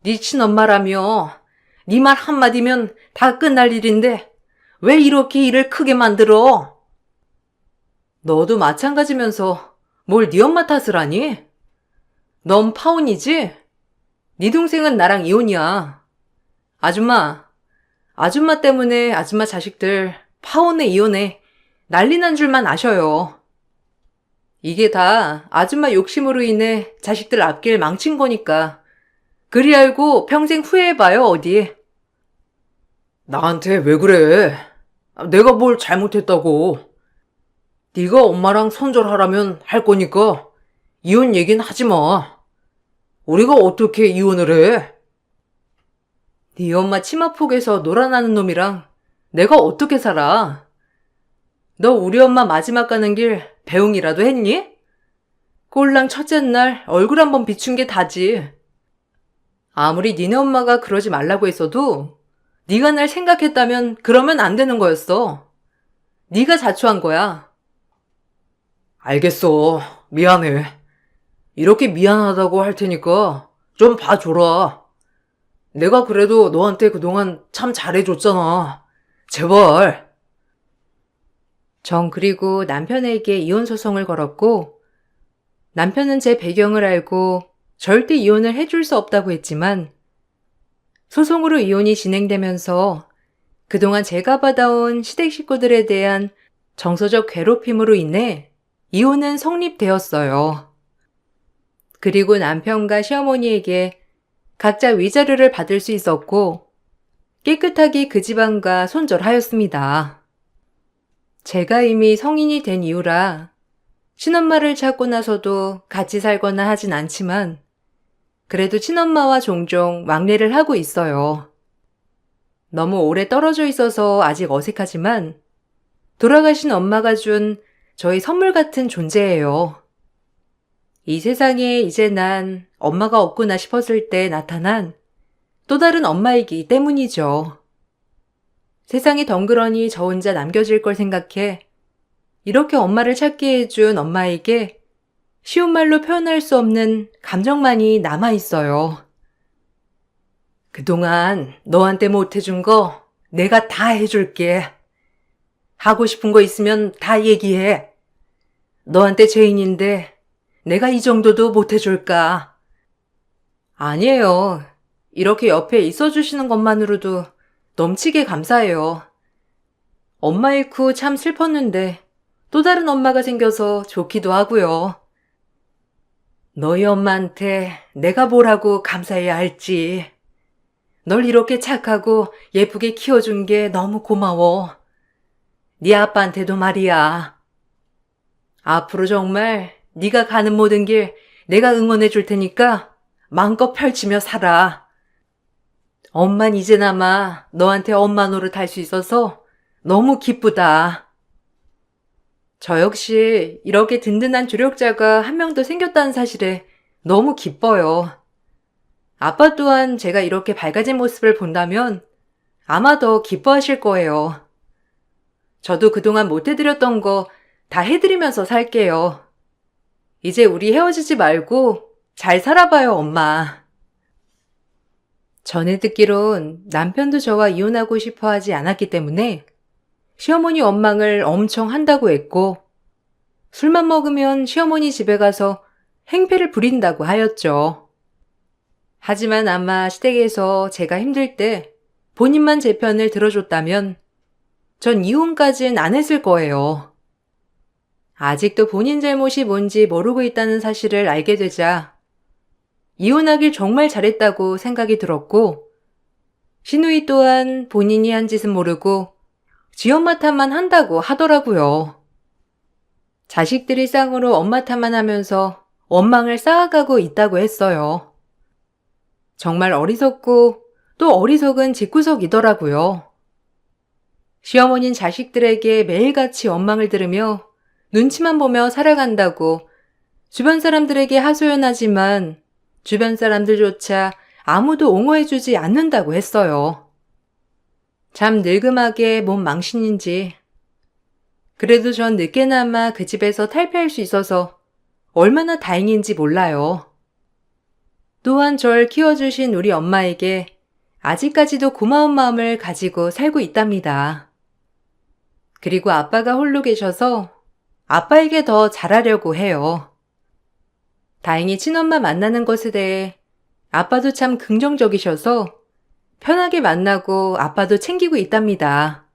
네 친엄마라며 네 말 한마디면 다 끝날 일인데 왜 이렇게 일을 크게 만들어? 너도 마찬가지면서 뭘 네 엄마 탓을 하니? 넌 파혼이지? 네 동생은 나랑 이혼이야. 아줌마 때문에 아줌마 자식들 파혼해 이혼해 난리 난 줄만 아셔요. 이게 다 아줌마 욕심으로 인해 자식들 앞길 망친 거니까. 그리 알고 평생 후회해봐요, 어디. 나한테 왜 그래? 내가 뭘 잘못했다고. 네가 엄마랑 손절하라면 할 거니까 이혼 얘기는 하지 마. 우리가 어떻게 이혼을 해? 네 엄마 치마폭에서 놀아나는 놈이랑 내가 어떻게 살아? 너 우리 엄마 마지막 가는 길 배웅이라도 했니? 꼴랑 첫째 날 얼굴 한번 비춘 게 다지. 아무리 니네 엄마가 그러지 말라고 했어도 네가 날 생각했다면 그러면 안 되는 거였어. 네가 자초한 거야. 알겠어. 미안해. 이렇게 미안하다고 할 테니까 좀 봐줘라. 내가 그래도 너한테 그동안 참 잘해줬잖아. 제발. 전 그리고 남편에게 이혼 소송을 걸었고 남편은 제 배경을 알고 절대 이혼을 해줄 수 없다고 했지만 소송으로 이혼이 진행되면서 그동안 제가 받아온 시댁 식구들에 대한 정서적 괴롭힘으로 인해 이혼은 성립되었어요. 그리고 남편과 시어머니에게 각자 위자료를 받을 수 있었고 깨끗하게 그 집안과 손절하였습니다. 제가 이미 성인이 된 이유라 친엄마를 찾고 나서도 같이 살거나 하진 않지만 그래도 친엄마와 종종 왕래를 하고 있어요. 너무 오래 떨어져 있어서 아직 어색하지만 돌아가신 엄마가 준 저희 선물 같은 존재예요. 이 세상에 이제 난 엄마가 없구나 싶었을 때 나타난 또 다른 엄마이기 때문이죠. 세상이 덩그러니 저 혼자 남겨질 걸 생각해 이렇게 엄마를 찾게 해준 엄마에게 쉬운 말로 표현할 수 없는 감정만이 남아있어요. 그동안 너한테 못해준 거 내가 다 해줄게. 하고 싶은 거 있으면 다 얘기해. 너한테 죄인인데 내가 이 정도도 못해줄까? 아니에요. 이렇게 옆에 있어주시는 것만으로도 넘치게 감사해요. 엄마 잃고 참 슬펐는데 또 다른 엄마가 생겨서 좋기도 하고요. 너희 엄마한테 내가 뭐라고 감사해야 할지. 널 이렇게 착하고 예쁘게 키워준 게 너무 고마워. 네 아빠한테도 말이야. 앞으로 정말 네가 가는 모든 길 내가 응원해 줄 테니까 마음껏 펼치며 살아. 엄만 이제나마 너한테 엄마 노릇 할 수 있어서 너무 기쁘다. 저 역시 이렇게 든든한 조력자가 한 명 더 생겼다는 사실에 너무 기뻐요. 아빠 또한 제가 이렇게 밝아진 모습을 본다면 아마 더 기뻐하실 거예요. 저도 그동안 못해드렸던 거 다 해드리면서 살게요. 이제 우리 헤어지지 말고 잘 살아봐요, 엄마. 전에 듣기론 남편도 저와 이혼하고 싶어 하지 않았기 때문에 시어머니 원망을 엄청 한다고 했고 술만 먹으면 시어머니 집에 가서 행패를 부린다고 하였죠. 하지만 아마 시댁에서 제가 힘들 때 본인만 제 편을 들어줬다면 전 이혼까진 안 했을 거예요. 아직도 본인 잘못이 뭔지 모르고 있다는 사실을 알게 되자 이혼하길 정말 잘했다고 생각이 들었고 시누이 또한 본인이 한 짓은 모르고 지엄마 탓만 한다고 하더라고요. 자식들이 쌍으로 엄마 탓만 하면서 원망을 쌓아가고 있다고 했어요. 정말 어리석고 또 어리석은 집구석이더라고요. 시어머니는 자식들에게 매일같이 원망을 들으며 눈치만 보며 살아간다고 주변 사람들에게 하소연하지만 주변 사람들조차 아무도 옹호해주지 않는다고 했어요. 참 늙음하게 몸 망신인지. 그래도 전 늦게나마 그 집에서 탈피할 수 있어서 얼마나 다행인지 몰라요. 또한 절 키워주신 우리 엄마에게 아직까지도 고마운 마음을 가지고 살고 있답니다. 그리고 아빠가 홀로 계셔서 아빠에게 더 잘하려고 해요. 다행히 친엄마 만나는 것에 대해 아빠도 참 긍정적이셔서 편하게 만나고 아빠도 챙기고 있답니다.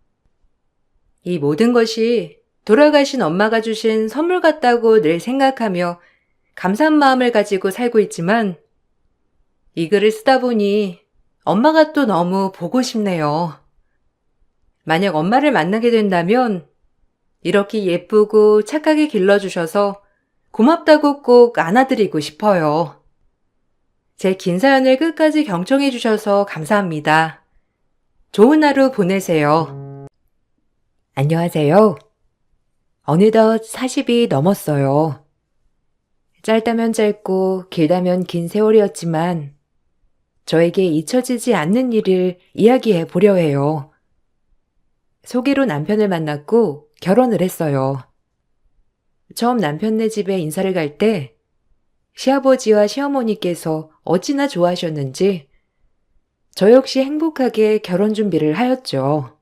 이 모든 것이 돌아가신 엄마가 주신 선물 같다고 늘 생각하며 감사한 마음을 가지고 살고 있지만 이 글을 쓰다 보니 엄마가 또 너무 보고 싶네요. 만약 엄마를 만나게 된다면 이렇게 예쁘고 착하게 길러주셔서 고맙다고 꼭 안아드리고 싶어요. 제 긴 사연을 끝까지 경청해 주셔서 감사합니다. 좋은 하루 보내세요. 안녕하세요. 어느덧 40이 넘었어요. 짧다면 짧고 길다면 긴 세월이었지만 저에게 잊혀지지 않는 일을 이야기해 보려 해요. 소개로 남편을 만났고 결혼을 했어요. 처음 남편네 집에 인사를 갈 때 시아버지와 시어머니께서 어찌나 좋아하셨는지 저 역시 행복하게 결혼 준비를 하였죠.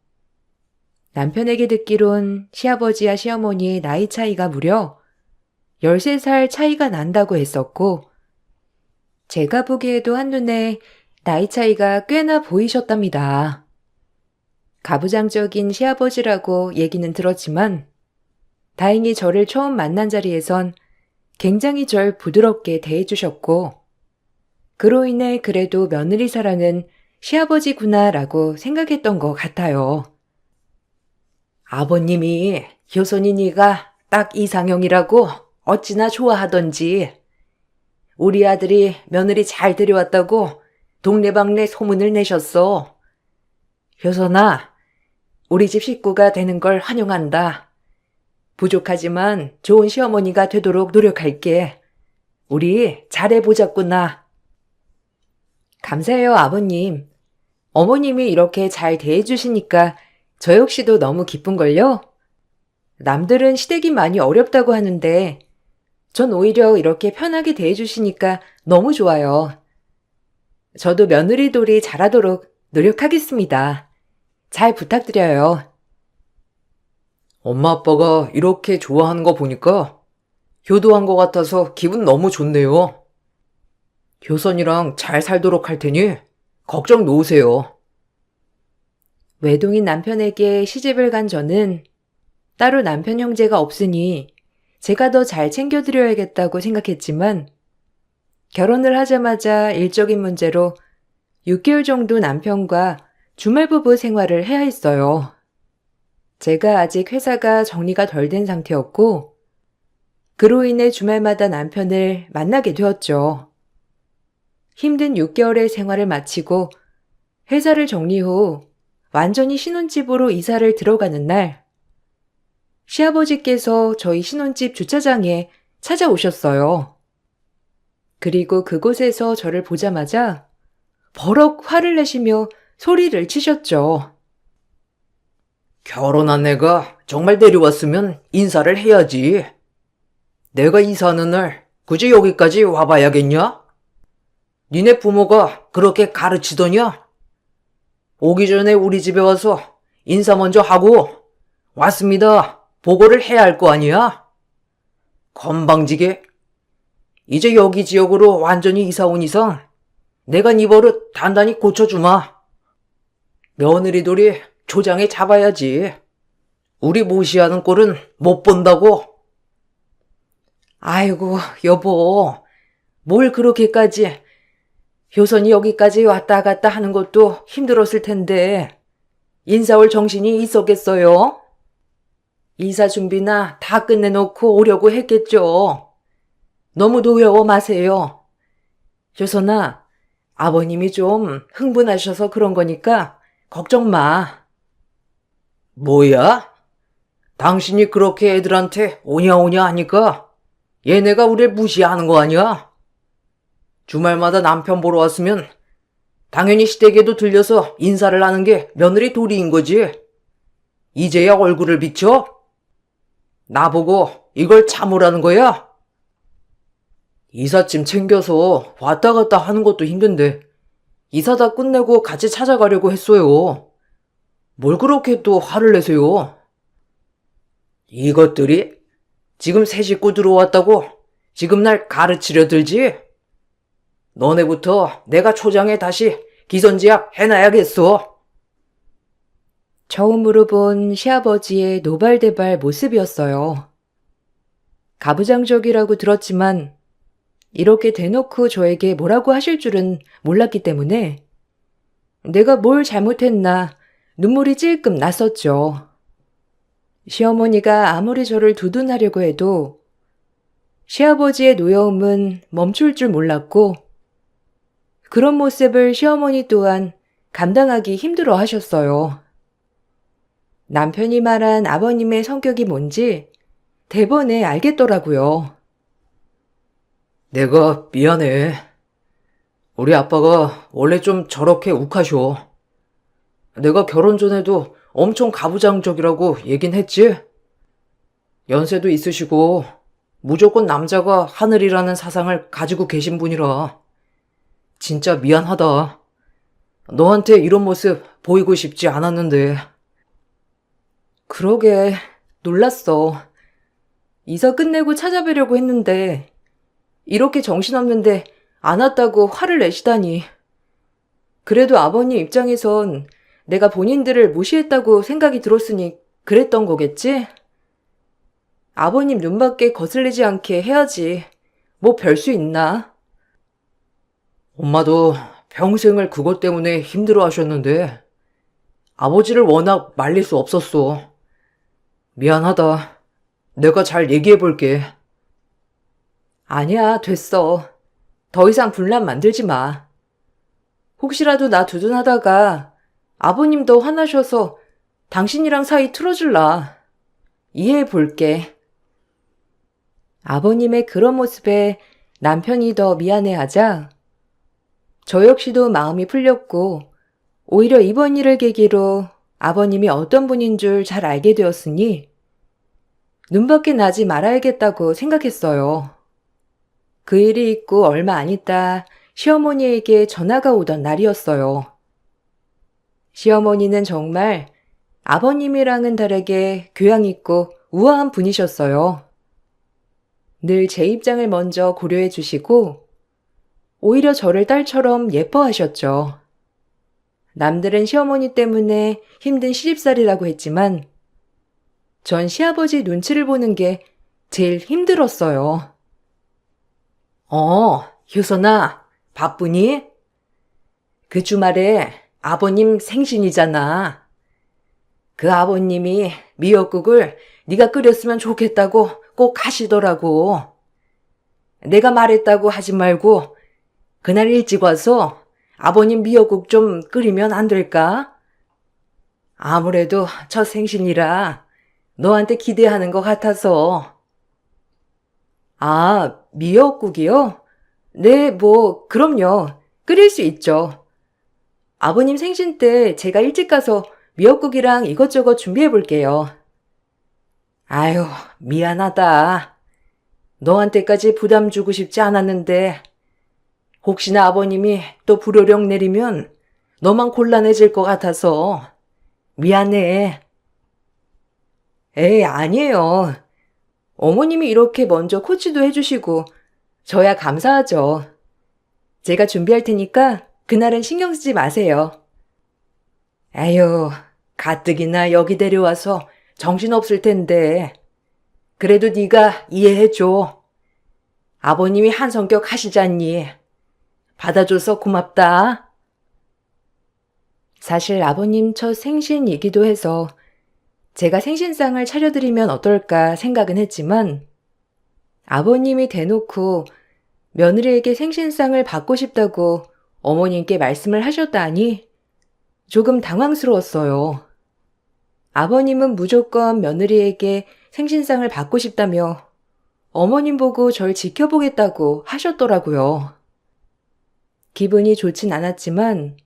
남편에게 듣기론 시아버지와 시어머니의 나이 차이가 무려 13살 차이가 난다고 했었고 제가 보기에도 한눈에 나이 차이가 꽤나 보이셨답니다. 가부장적인 시아버지라고 얘기는 들었지만 다행히 저를 처음 만난 자리에선 굉장히 절 부드럽게 대해주셨고 그로 인해 그래도 며느리 사랑은 시아버지구나라고 생각했던 것 같아요. 아버님이 효선이 네가 딱 이상형이라고 어찌나 좋아하던지 우리 아들이 며느리 잘 데려왔다고 동네방네 소문을 내셨어. 효선아, 우리 집 식구가 되는 걸 환영한다. 부족하지만 좋은 시어머니가 되도록 노력할게. 우리 잘해보자꾸나. 감사해요, 아버님. 어머님이 이렇게 잘 대해주시니까 저 역시도 너무 기쁜걸요? 남들은 시댁이 많이 어렵다고 하는데 전 오히려 이렇게 편하게 대해주시니까 너무 좋아요. 저도 며느리돌이 잘하도록 노력하겠습니다. 잘 부탁드려요.
엄마 아빠가 이렇게 좋아하는 거 보니까 효도한 것 같아서 기분 너무 좋네요. 효선이랑 잘 살도록 할 테니 걱정 놓으세요.
외동인 남편에게 시집을 간 저는 따로 남편 형제가 없으니 제가 더 잘 챙겨드려야겠다고 생각했지만 결혼을 하자마자 일적인 문제로 6개월 정도 남편과 주말부부 생활을 해야 했어요. 제가 아직 회사가 정리가 덜 된 상태였고 그로 인해 주말마다 남편을 만나게 되었죠. 힘든 6개월의 생활을 마치고 회사를 정리 후 완전히 신혼집으로 이사를 들어가는 날 시아버지께서 저희 신혼집 주차장에 찾아오셨어요. 그리고 그곳에서 저를 보자마자 버럭 화를 내시며 소리를 치셨죠.
결혼한 애가 정말 데려왔으면 인사를 해야지. 내가 이사하는 날 굳이 여기까지 와봐야겠냐? 니네 부모가 그렇게 가르치더냐? 오기 전에 우리 집에 와서 인사 먼저 하고 왔습니다. 보고를 해야 할 거 아니야? 건방지게. 이제 여기 지역으로 완전히 이사 온 이상 내가 네 버릇 단단히 고쳐주마. 며느리들이 조장에 잡아야지. 우리 무시하는 꼴은 못 본다고.
아이고, 여보, 뭘 그렇게까지. 효선이 여기까지 왔다 갔다 하는 것도 힘들었을 텐데 인사 올 정신이 있었겠어요? 이사 준비나 다 끝내놓고 오려고 했겠죠. 너무 노여워 마세요. 효선아, 아버님이 좀 흥분하셔서 그런 거니까 걱정 마.
뭐야? 당신이 그렇게 애들한테 오냐오냐 하니까 얘네가 우릴 무시하는 거 아니야? 주말마다 남편 보러 왔으면 당연히 시댁에도 들려서 인사를 하는 게 며느리 도리인 거지. 이제야 얼굴을 비춰? 나보고 이걸 참으라는 거야? 이삿짐 챙겨서 왔다 갔다 하는 것도 힘든데 이사 다 끝내고 같이 찾아가려고 했어요. 뭘 그렇게 또 화를 내세요? 이것들이 지금 새 식구 들어왔다고 지금 날 가르치려 들지? 너네부터 내가 초장에 다시 기선제압 해놔야겠어.
처음으로 본 시아버지의 노발대발 모습이었어요. 가부장적이라고 들었지만 이렇게 대놓고 저에게 뭐라고 하실 줄은 몰랐기 때문에 내가 뭘 잘못했나 눈물이 찔끔 났었죠. 시어머니가 아무리 저를 두둔하려고 해도 시아버지의 노여움은 멈출 줄 몰랐고 그런 모습을 시어머니 또한 감당하기 힘들어 하셨어요. 남편이 말한 아버님의 성격이 뭔지 대번에 알겠더라고요.
내가 미안해. 우리 아빠가 원래 좀 저렇게 욱하셔. 내가 결혼 전에도 엄청 가부장적이라고 얘긴 했지? 연세도 있으시고 무조건 남자가 하늘이라는 사상을 가지고 계신 분이라 진짜 미안하다. 너한테 이런 모습 보이고 싶지 않았는데.
그러게 놀랐어. 이사 끝내고 찾아뵈려고 했는데 이렇게 정신없는데 안 왔다고 화를 내시다니. 그래도 아버님 입장에선 내가 본인들을 무시했다고 생각이 들었으니 그랬던 거겠지? 아버님 눈밖에 거슬리지 않게 해야지. 뭐 별 수 있나?
엄마도 평생을 그것 때문에 힘들어 하셨는데 아버지를 워낙 말릴 수 없었어. 미안하다. 내가 잘 얘기해 볼게.
아니야, 됐어. 더 이상 분란 만들지 마. 혹시라도 나 두둔하다가 아버님도 화나셔서 당신이랑 사이 틀어줄라. 이해해 볼게. 아버님의 그런 모습에 남편이 더 미안해하자 저 역시도 마음이 풀렸고 오히려 이번 일을 계기로 아버님이 어떤 분인 줄 잘 알게 되었으니 눈밖에 나지 말아야겠다고 생각했어요. 그 일이 있고 얼마 안 있다 시어머니에게 전화가 오던 날이었어요. 시어머니는 정말 아버님이랑은 다르게 교양 있고 우아한 분이셨어요. 늘 제 입장을 먼저 고려해 주시고 오히려 저를 딸처럼 예뻐하셨죠. 남들은 시어머니 때문에 힘든 시집살이라고 했지만 전 시아버지 눈치를 보는 게 제일 힘들었어요.
효선아, 바쁘니? 그 주말에 아버님 생신이잖아. 그 아버님이 미역국을 네가 끓였으면 좋겠다고 꼭 하시더라고. 내가 말했다고 하지 말고 그날 일찍 와서 아버님 미역국 좀 끓이면 안 될까? 아무래도 첫 생신이라 너한테 기대하는 것 같아서.
아, 미역국이요? 네, 뭐 그럼요. 끓일 수 있죠. 아버님 생신 때 제가 일찍 가서 미역국이랑 이것저것 준비해 볼게요.
아유, 미안하다. 너한테까지 부담 주고 싶지 않았는데 혹시나 아버님이 또 불효령 내리면 너만 곤란해질 것 같아서 미안해.
에이, 아니에요. 어머님이 이렇게 먼저 코치도 해주시고 저야 감사하죠. 제가 준비할 테니까 그날은 신경 쓰지 마세요.
에휴, 가뜩이나 여기 데려와서 정신없을 텐데. 그래도 네가 이해해줘. 아버님이 한 성격 하시잖니. 받아줘서 고맙다.
사실 아버님 첫 생신이기도 해서 제가 생신상을 차려드리면 어떨까 생각은 했지만 아버님이 대놓고 며느리에게 생신상을 받고 싶다고 어머님께 말씀을 하셨다니 조금 당황스러웠어요. 아버님은 무조건 며느리에게 생신상을 받고 싶다며 어머님 보고 절 지켜보겠다고 하셨더라고요. 기분이 좋진 않았지만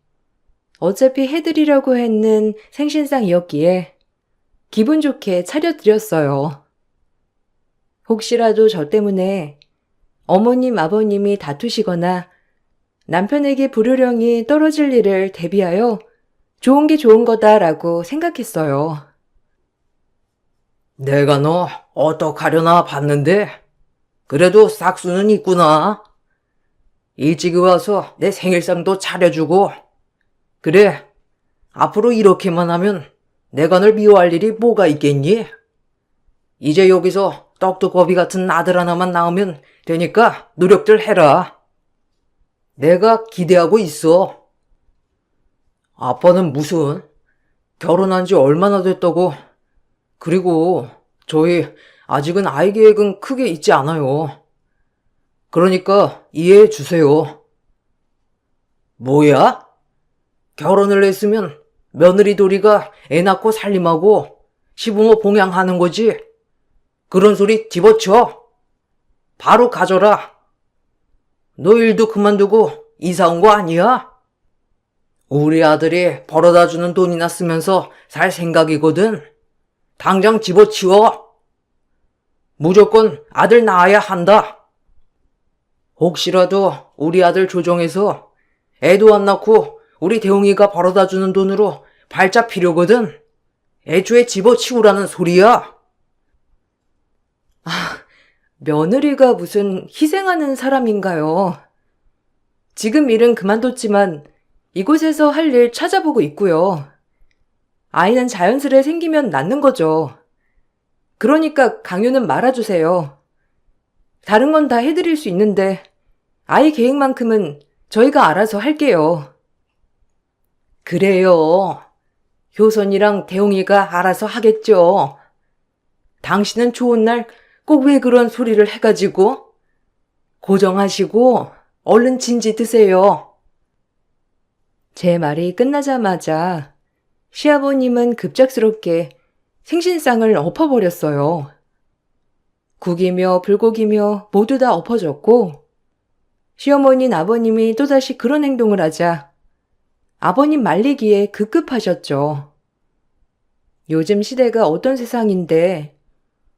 어차피 해드리려고 했는 생신상이었기에 기분 좋게 차려드렸어요. 혹시라도 저 때문에 어머님, 아버님이 다투시거나 남편에게 불효령이 떨어질 일을 대비하여 좋은 게 좋은 거다라고 생각했어요.
내가 너 어떡하려나 봤는데 그래도 싹수는 있구나. 일찍 와서 내 생일상도 차려주고. 그래, 앞으로 이렇게만 하면 내가 널 미워할 일이 뭐가 있겠니? 이제 여기서 떡두꺼비 같은 아들 하나만 낳으면 되니까 노력들 해라. 내가 기대하고 있어. 아빠는 무슨 결혼한 지 얼마나 됐다고. 그리고 저희 아직은 아이 계획은 크게 있지 않아요. 그러니까 이해해 주세요. 뭐야? 결혼을 했으면 며느리 도리가 애 낳고 살림하고 시부모 봉양하는 거지. 그런 소리 집어쳐. 바로 가져라. 너 일도 그만두고 이사 온 거 아니야? 우리 아들이 벌어다 주는 돈이나 쓰면서 살 생각이거든. 당장 집어치워. 무조건 아들 낳아야 한다. 혹시라도 우리 아들 조정해서 애도 안 낳고 우리 대웅이가 벌어다 주는 돈으로 발자 필요거든. 애초에 집어치우라는 소리야.
며느리가 무슨 희생하는 사람인가요? 지금 일은 그만뒀지만 이곳에서 할 일 찾아보고 있고요. 아이는 자연스레 생기면 낳는 거죠. 그러니까 강요는 말아주세요. 다른 건 다 해드릴 수 있는데 아이 계획만큼은 저희가 알아서 할게요.
그래요. 효선이랑 대웅이가 알아서 하겠죠. 당신은 좋은 날 꼭 왜 그런 소리를 해가지고. 고정하시고 얼른 진지 드세요.
제 말이 끝나자마자 시아버님은 급작스럽게 생신상을 엎어버렸어요. 국이며 불고기며 모두 다 엎어졌고 시어머니는 아버님이 또다시 그런 행동을 하자 아버님 말리기에 급급하셨죠. 요즘 시대가 어떤 세상인데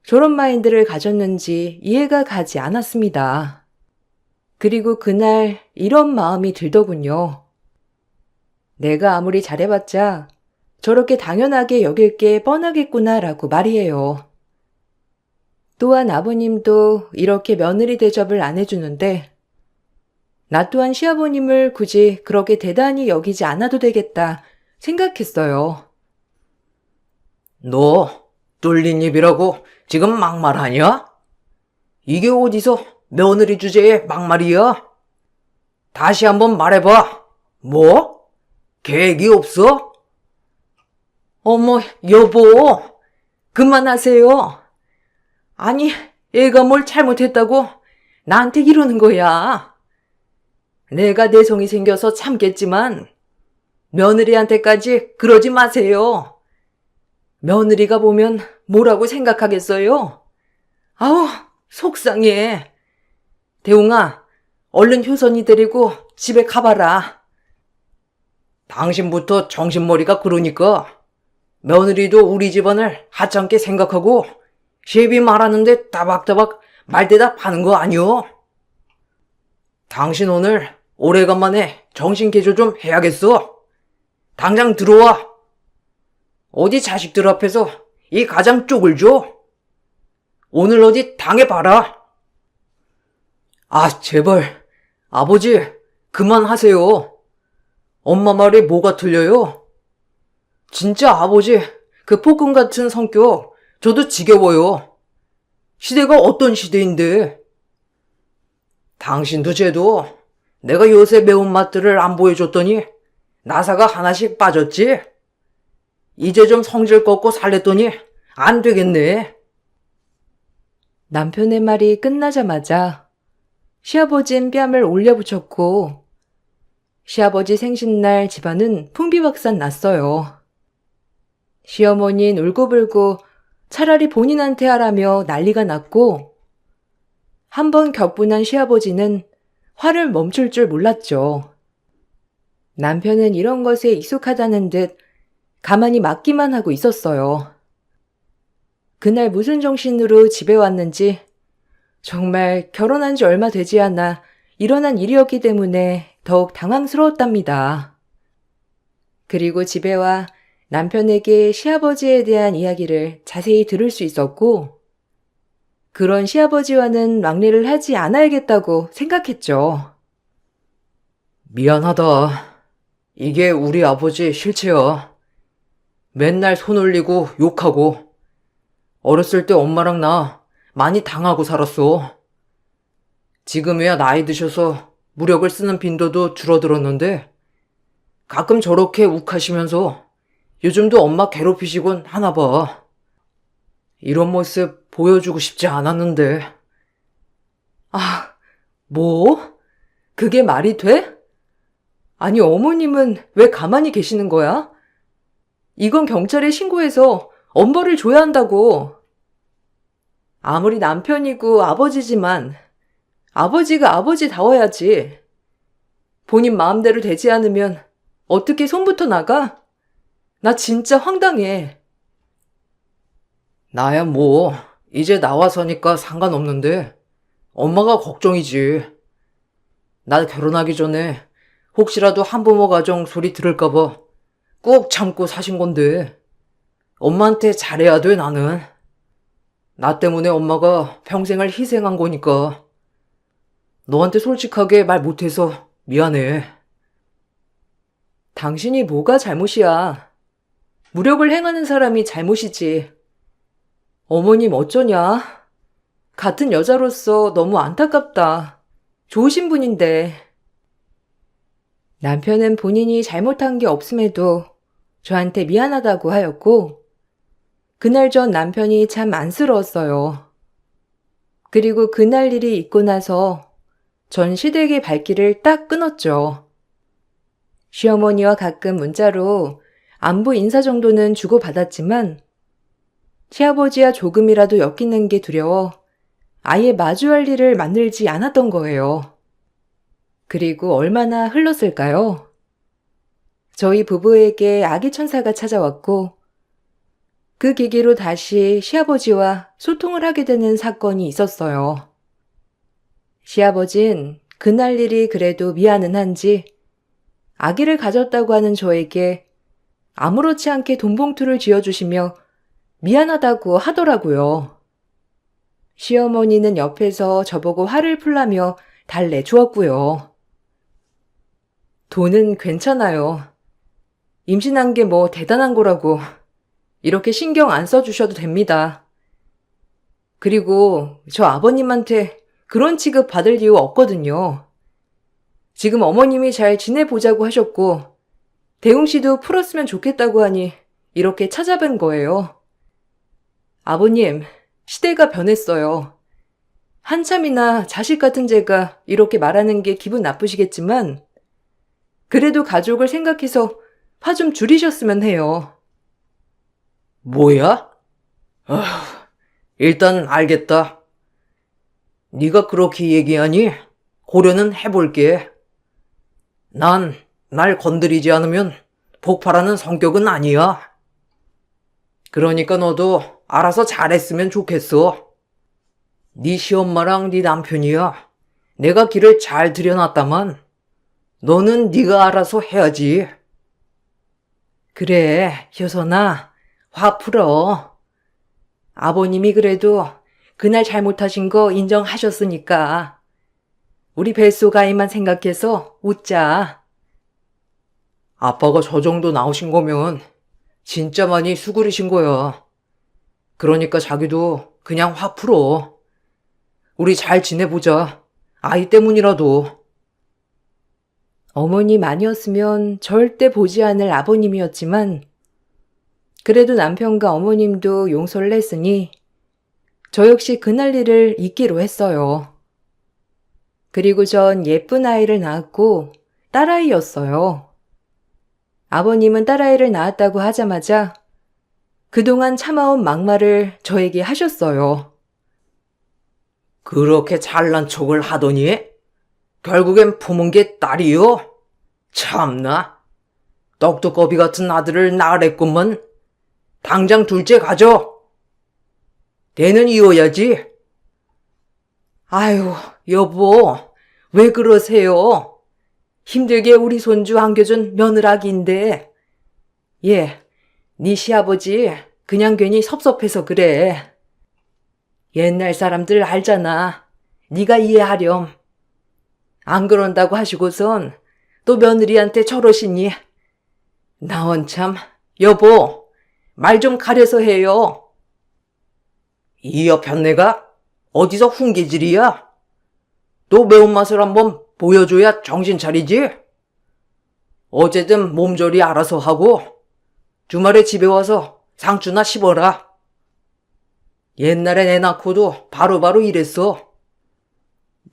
저런 마인드를 가졌는지 이해가 가지 않았습니다. 그리고 그날 이런 마음이 들더군요. 내가 아무리 잘해봤자 저렇게 당연하게 여길 게 뻔하겠구나라고 말이에요. 또한 아버님도 이렇게 며느리 대접을 안 해주는데 나 또한 시아버님을 굳이 그렇게 대단히 여기지 않아도 되겠다 생각했어요.
너 뚫린 입이라고 지금 막말하냐? 이게 어디서 며느리 주제에 막말이야? 다시 한번 말해봐. 뭐? 계획이 없어? 어머, 여보, 그만하세요. 아니, 애가 뭘 잘못했다고 나한테 이러는 거야. 내가 내성이 생겨서 참겠지만 며느리한테까지 그러지 마세요. 며느리가 보면 뭐라고 생각하겠어요? 아우, 속상해. 대웅아, 얼른 효선이 데리고 집에 가봐라. 당신부터 정신머리가 그러니까 며느리도 우리 집안을 하찮게 생각하고 시비 말하는데 따박따박 말대답하는 거 아니오? 당신 오늘 오래간만에 정신 개조 좀 해야겠어. 당장 들어와. 어디 자식들 앞에서 이 가장 쪽을 줘. 오늘 어디 당해봐라. 아, 제발. 아버지, 그만하세요. 엄마 말이 뭐가 틀려요? 진짜 아버지, 그 폭군 같은 성격, 저도 지겨워요. 시대가 어떤 시대인데. 당신도 쟤도 내가 요새 매운맛들을 안 보여줬더니 나사가 하나씩 빠졌지? 이제 좀 성질 꺾고 살랬더니 안 되겠네.
남편의 말이 끝나자마자 시아버진 뺨을 올려붙였고 시아버지 생신날 집안은 풍비박산 났어요. 시어머니는 울고불고 차라리 본인한테 하라며 난리가 났고 한 번 격분한 시아버지는 화를 멈출 줄 몰랐죠. 남편은 이런 것에 익숙하다는 듯 가만히 맞기만 하고 있었어요. 그날 무슨 정신으로 집에 왔는지 정말 결혼한 지 얼마 되지 않아 일어난 일이었기 때문에 더욱 당황스러웠답니다. 그리고 집에 와 남편에게 시아버지에 대한 이야기를 자세히 들을 수 있었고, 그런 시아버지와는 왕래를 하지 않아야겠다고 생각했죠.
미안하다. 이게 우리 아버지 실체야. 맨날 손 올리고 욕하고. 어렸을 때 엄마랑 나 많이 당하고 살았어. 지금이야 나이 드셔서 무력을 쓰는 빈도도 줄어들었는데 가끔 저렇게 욱하시면서 요즘도 엄마 괴롭히시곤 하나 봐. 이런 모습 보여주고 싶지 않았는데.
아, 뭐? 그게 말이 돼? 아니, 어머님은 왜 가만히 계시는 거야? 이건 경찰에 신고해서 엄벌을 줘야 한다고. 아무리 남편이고 아버지지만 아버지가 아버지다워야지. 본인 마음대로 되지 않으면 어떻게 손부터 나가? 나 진짜 황당해.
나야 뭐 이제 나와서니까 상관없는데 엄마가 걱정이지. 나 결혼하기 전에 혹시라도 한부모 가정 소리 들을까봐 꾹 참고 사신 건데 엄마한테 잘해야 돼 나는. 나 때문에 엄마가 평생을 희생한 거니까. 너한테 솔직하게 말 못해서 미안해.
당신이 뭐가 잘못이야. 무력을 행하는 사람이 잘못이지. 어머님 어쩌냐? 같은 여자로서 너무 안타깝다. 좋으신 분인데. 남편은 본인이 잘못한 게 없음에도 저한테 미안하다고 하였고, 그날 전 남편이 참 안쓰러웠어요. 그리고 그날 일이 있고 나서 전 시댁의 발길을 딱 끊었죠. 시어머니와 가끔 문자로 안부 인사 정도는 주고받았지만 시아버지와 조금이라도 엮이는 게 두려워 아예 마주할 일을 만들지 않았던 거예요. 그리고 얼마나 흘렀을까요? 저희 부부에게 아기 천사가 찾아왔고 그 계기로 다시 시아버지와 소통을 하게 되는 사건이 있었어요. 시아버진 그날 일이 그래도 미안은 한지 아기를 가졌다고 하는 저에게 아무렇지 않게 돈봉투를 쥐어주시며 미안하다고 하더라고요. 시어머니는 옆에서 저보고 화를 풀라며 달래주었고요. 돈은 괜찮아요. 임신한 게 뭐 대단한 거라고 이렇게 신경 안 써주셔도 됩니다. 그리고 저 아버님한테 그런 취급 받을 이유 없거든요. 지금 어머님이 잘 지내보자고 하셨고 대웅 씨도 풀었으면 좋겠다고 하니 이렇게 찾아뵌 거예요. 아버님, 시대가 변했어요. 한참이나 자식 같은 제가 이렇게 말하는 게 기분 나쁘시겠지만 그래도 가족을 생각해서 화 좀 줄이셨으면 해요.
뭐야? 일단 알겠다. 네가 그렇게 얘기하니 고려는 해볼게. 난 날 건드리지 않으면 폭발하는 성격은 아니야. 그러니까 너도 알아서 잘했으면 좋겠어. 네 시엄마랑 네 남편이야. 내가 길을 잘 들여놨다만 너는 네가 알아서 해야지.
그래, 효선아, 화 풀어. 아버님이 그래도 그날 잘못하신 거 인정하셨으니까 우리 뱃속 아이만 생각해서 웃자.
아빠가 저 정도 나오신 거면 진짜 많이 수그리신 거야. 그러니까 자기도 그냥 화 풀어. 우리 잘 지내보자. 아이 때문이라도.
어머님 아니었으면 절대 보지 않을 아버님이었지만 그래도 남편과 어머님도 용서를 했으니 저 역시 그날 일을 잊기로 했어요. 그리고 전 예쁜 아이를 낳았고 딸아이였어요. 아버님은 딸아이를 낳았다고 하자마자 그동안 참아온 막말을 저에게 하셨어요.
그렇게 잘난 척을 하더니 결국엔 품은 게 딸이요. 참나. 떡두꺼비 같은 아들을 낳으랬구먼. 당장 둘째 가져. 대는 이어야지. 아유, 여보, 왜 그러세요? 힘들게 우리 손주 안겨준 며느라기인데. 예, 네 시아버지 그냥 괜히 섭섭해서 그래. 옛날 사람들 알잖아. 네가 이해하렴. 안 그런다고 하시고선 또 며느리한테 저러시니. 나원 참, 여보, 말 좀 가려서 해요. 이 여편네가 어디서 훈계질이야? 또 매운맛을 한번 보여줘야 정신 차리지? 어제든 몸조리 알아서 하고 주말에 집에 와서 상추나 씹어라. 옛날엔 애 낳고도 바로바로 이랬어.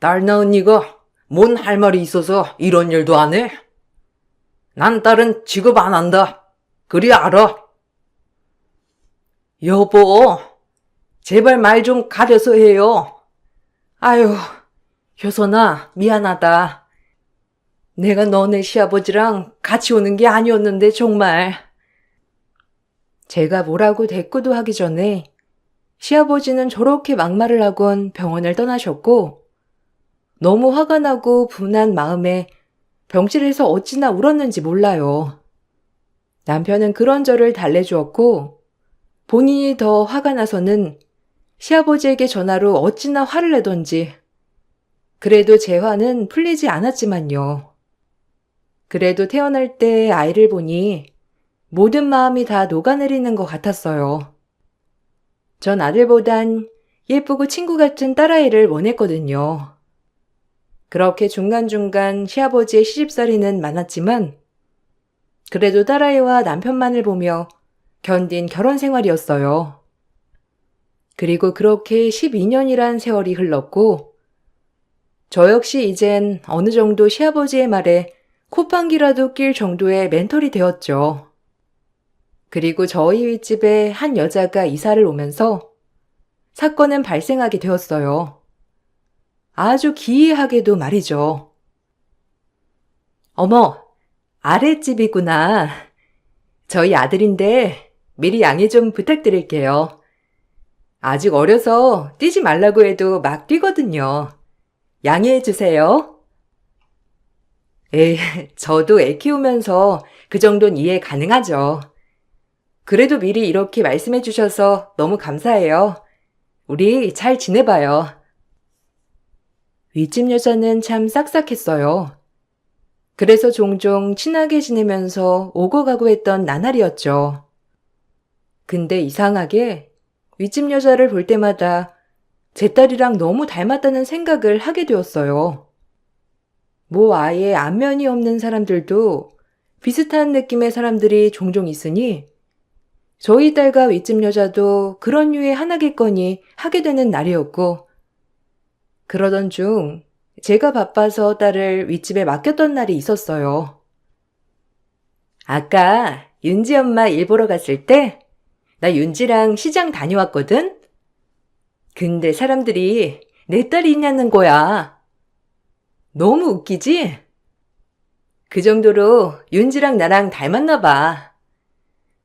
딸 낳은 니가 뭔 할 말이 있어서 이런 일도 안 해? 난 딸은 취급 안 한다. 그리 알아. 여보, 제발 말 좀 가려서 해요. 아유, 효선아, 미안하다. 내가 너네 시아버지랑 같이 오는 게 아니었는데 정말. 제가 뭐라고 대꾸도 하기 전에 시아버지는 저렇게 막말을 하곤 병원을 떠나셨고, 너무 화가 나고 분한 마음에 병실에서 어찌나 울었는지 몰라요. 남편은 그런 저를 달래주었고, 본인이 더 화가 나서는 시아버지에게 전화로 어찌나 화를 내던지. 그래도 제 화는 풀리지 않았지만요. 그래도 태어날 때 아이를 보니 모든 마음이 다 녹아내리는 것 같았어요. 전 아들보단 예쁘고 친구 같은 딸아이를 원했거든요. 그렇게 중간중간 시아버지의 시집살이는 많았지만 그래도 딸아이와 남편만을 보며 견딘 결혼 생활이었어요. 그리고 그렇게 12년이란 세월이 흘렀고 저 역시 이젠 어느 정도 시아버지의 말에 콧방귀라도 낄 정도의 멘털이 되었죠. 그리고 저희 윗집에 한 여자가 이사를 오면서 사건은 발생하게 되었어요. 아주 기이하게도 말이죠. 어머, 아랫집이구나. 저희 아들인데 미리 양해 좀 부탁드릴게요. 아직 어려서 뛰지 말라고 해도 막 뛰거든요. 양해해 주세요. 저도 애 키우면서 그 정도는 이해 가능하죠. 그래도 미리 이렇게 말씀해 주셔서 너무 감사해요. 우리 잘 지내봐요. 윗집 여자는 참 싹싹했어요. 그래서 종종 친하게 지내면서 오고 가고 했던 나날이었죠. 근데 이상하게 윗집 여자를 볼 때마다 제 딸이랑 너무 닮았다는 생각을 하게 되었어요. 뭐 아예 안면이 없는 사람들도 비슷한 느낌의 사람들이 종종 있으니 저희 딸과 윗집 여자도 그런 류의 하나겠거니 하게 되는 날이었고 그러던 중 제가 바빠서 딸을 윗집에 맡겼던 날이 있었어요. 아까 윤지 엄마 일 보러 갔을 때 나 윤지랑 시장 다녀왔거든? 근데 사람들이 내 딸이 있냐는 거야. 너무 웃기지? 그 정도로 윤지랑 나랑 닮았나 봐.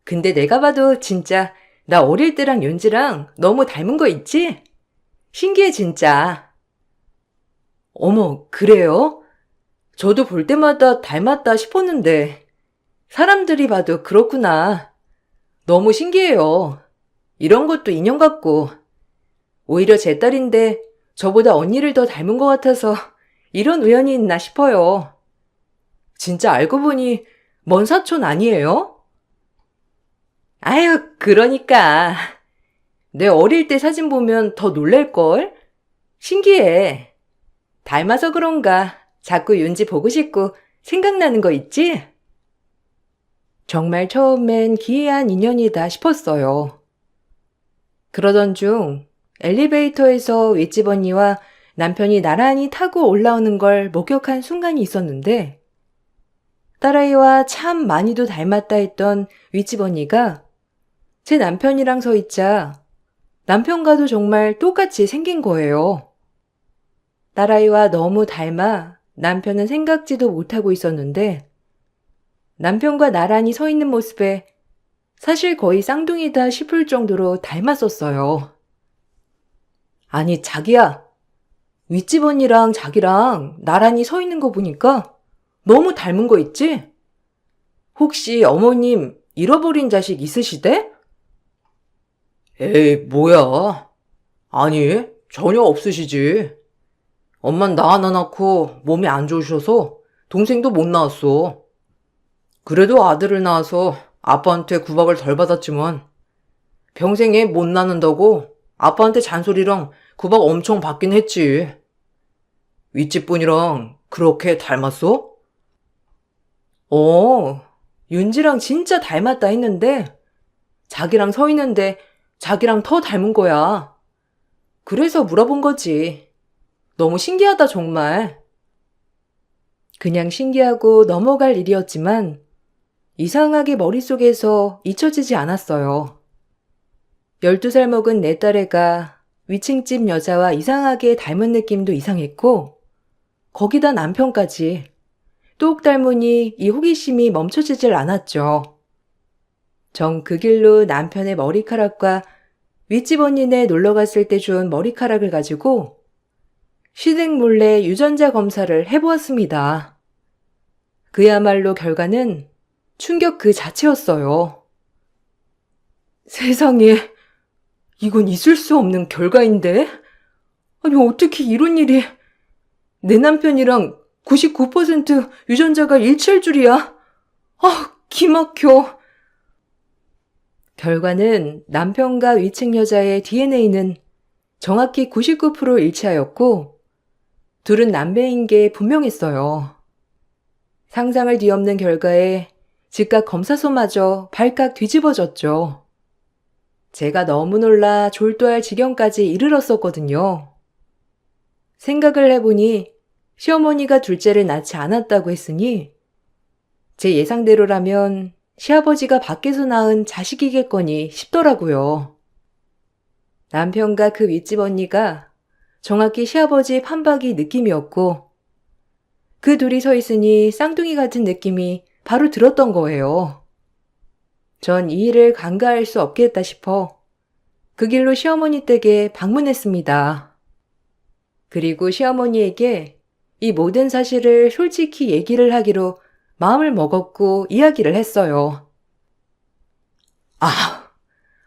근데 내가 봐도 진짜 나 어릴 때랑 윤지랑 너무 닮은 거 있지? 신기해 진짜. 어머, 그래요? 저도 볼 때마다 닮았다 싶었는데 사람들이 봐도 그렇구나. 너무 신기해요. 이런 것도 인연 같고. 오히려 제 딸인데 저보다 언니를 더 닮은 것 같아서 이런 우연이 있나 싶어요. 진짜 알고 보니 먼 사촌 아니에요? 아유, 그러니까. 내 어릴 때 사진 보면 더 놀랄걸? 신기해. 닮아서 그런가 자꾸 윤지 보고 싶고 생각나는 거 있지? 정말 처음엔 기이한 인연이다 싶었어요. 그러던 중 엘리베이터에서 윗집 언니와 남편이 나란히 타고 올라오는 걸 목격한 순간이 있었는데 딸아이와 참 많이도 닮았다 했던 윗집 언니가 제 남편이랑 서 있자 남편과도 정말 똑같이 생긴 거예요.
딸아이와 너무 닮아 남편은 생각지도 못하고 있었는데 남편과 나란히 서 있는 모습에 사실 거의 쌍둥이다 싶을 정도로 닮았었어요. 아니, 자기야. 윗집 언니랑 자기랑 나란히 서 있는 거 보니까 너무 닮은 거 있지? 혹시 어머님 잃어버린 자식 있으시대? 에이, 뭐야. 아니, 전혀 없으시지. 엄만 나 하나 낳고 몸이 안 좋으셔서 동생도 못 낳았어. 그래도 아들을 낳아서 아빠한테 구박을 덜 받았지만 평생에 못 낳는다고 아빠한테 잔소리랑 구박 엄청 받긴 했지. 윗집 분이랑 그렇게 닮았어? 윤지랑 진짜 닮았다 했는데 자기랑 서 있는데 자기랑 더 닮은 거야. 그래서 물어본 거지. 너무 신기하다 정말. 그냥 신기하고 넘어갈 일이었지만 이상하게 머릿속에서 잊혀지지 않았어요. 12살 먹은 내 딸애가 위층집 여자와 이상하게 닮은 느낌도 이상했고 거기다 남편까지 똑 닮으니 이 호기심이 멈춰지질 않았죠. 정 그 길로 남편의 머리카락과 윗집 언니네 놀러 갔을 때 준 머리카락을 가지고 시댁 몰래 유전자 검사를 해보았습니다. 그야말로 결과는 충격 그 자체였어요. 세상에, 이건 있을 수 없는 결과인데? 아니, 어떻게 이런 일이... 내 남편이랑 99% 유전자가 일치할 줄이야. 아, 기막혀. 결과는 남편과 위층 여자의 DNA는 정확히 99% 일치하였고 둘은 남매인 게 분명했어요. 상상을 뒤엎는 결과에 즉각 검사소마저 발칵 뒤집어졌죠. 제가 너무 놀라 졸도할 지경까지 이르렀었거든요. 생각을 해보니 시어머니가 둘째를 낳지 않았다고 했으니 제 예상대로라면 시아버지가 밖에서 낳은 자식이겠거니 싶더라고요. 남편과 그 윗집 언니가 정확히 시아버지 판박이 느낌이었고 그 둘이 서 있으니 쌍둥이 같은 느낌이 바로 들었던 거예요. 전 이 일을 간과할 수 없겠다 싶어 그 길로 시어머니 댁에 방문했습니다. 그리고 시어머니에게 이 모든 사실을 솔직히 얘기를 하기로 마음을 먹었고 이야기를 했어요.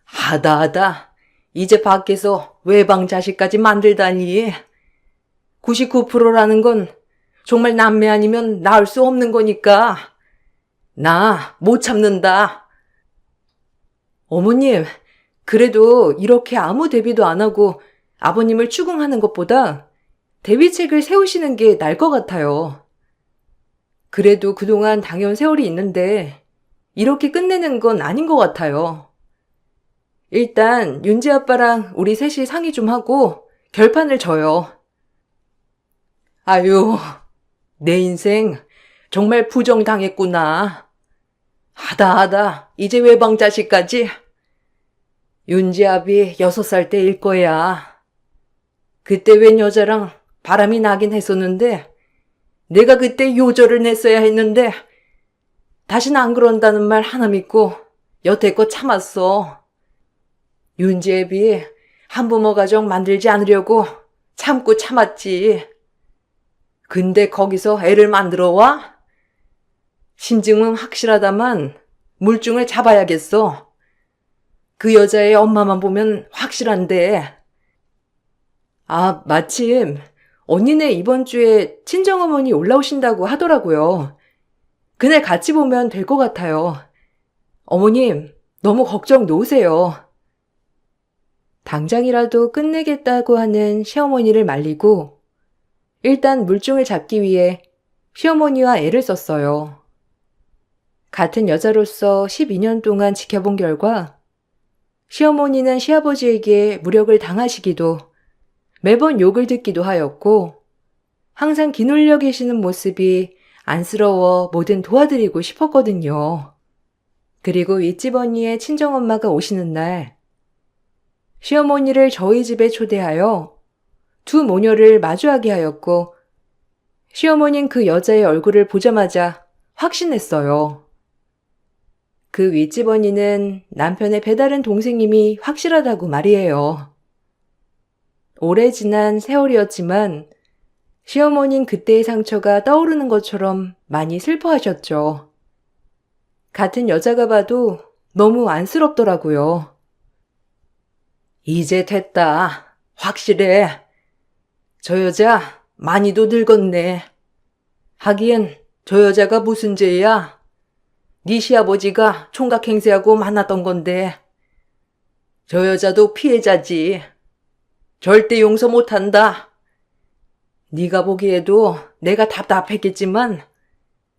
하다. 이제 밖에서 외방 자식까지 만들다니. 99%라는 건 정말 남매 아니면 낳을 수 없는 거니까. 나 못 참는다. 어머님, 그래도 이렇게 아무 대비도 안 하고 아버님을 추궁하는 것보다 대비책을 세우시는 게 나을 것 같아요. 그래도 그동안 당해온 세월이 있는데 이렇게 끝내는 건 아닌 것 같아요. 일단 윤지 아빠랑 우리 셋이 상의 좀 하고 결판을 져요. 아유, 내 인생 정말 부정당했구나. 하다 이제 외방 자식까지. 윤지압이 6살 때일 거야. 그때 웬 여자랑 바람이 나긴 했었는데 내가 그때 요절을 냈어야 했는데 다시는 안 그런다는 말 하나 믿고 여태껏 참았어. 윤지앱이 한부모 가정 만들지 않으려고 참고 참았지. 근데 거기서 애를 만들어 와? 신증은 확실하다만 물증을 잡아야겠어. 그 여자의 엄마만 보면 확실한데. 아, 마침 언니네 이번 주에 친정어머니 올라오신다고 하더라고요. 그날 같이 보면 될 것 같아요. 어머님, 너무 걱정 놓으세요. 당장이라도 끝내겠다고 하는 시어머니를 말리고 일단 물증을 잡기 위해 시어머니와 애를 썼어요. 같은 여자로서 12년 동안 지켜본 결과 시어머니는 시아버지에게 무력을 당하시기도 매번 욕을 듣기도 하였고 항상 기놀려 계시는 모습이 안쓰러워 뭐든 도와드리고 싶었거든요. 그리고 윗집 언니의 친정엄마가 오시는 날 시어머니를 저희 집에 초대하여 두 모녀를 마주하게 하였고 시어머니는 그 여자의 얼굴을 보자마자 확신했어요. 그 윗집 언니는 남편의 배다른 동생님이 확실하다고 말이에요. 오래 지난 세월이었지만 시어머니는 그때의 상처가 떠오르는 것처럼 많이 슬퍼하셨죠. 같은 여자가 봐도 너무 안쓰럽더라고요. 이제 됐다. 확실해. 저 여자 많이도 늙었네. 하긴 저 여자가 무슨 죄야? 네 시아버지가 총각 행세하고 만났던 건데. 저 여자도 피해자지. 절대 용서 못한다. 네가 보기에도 내가 답답했겠지만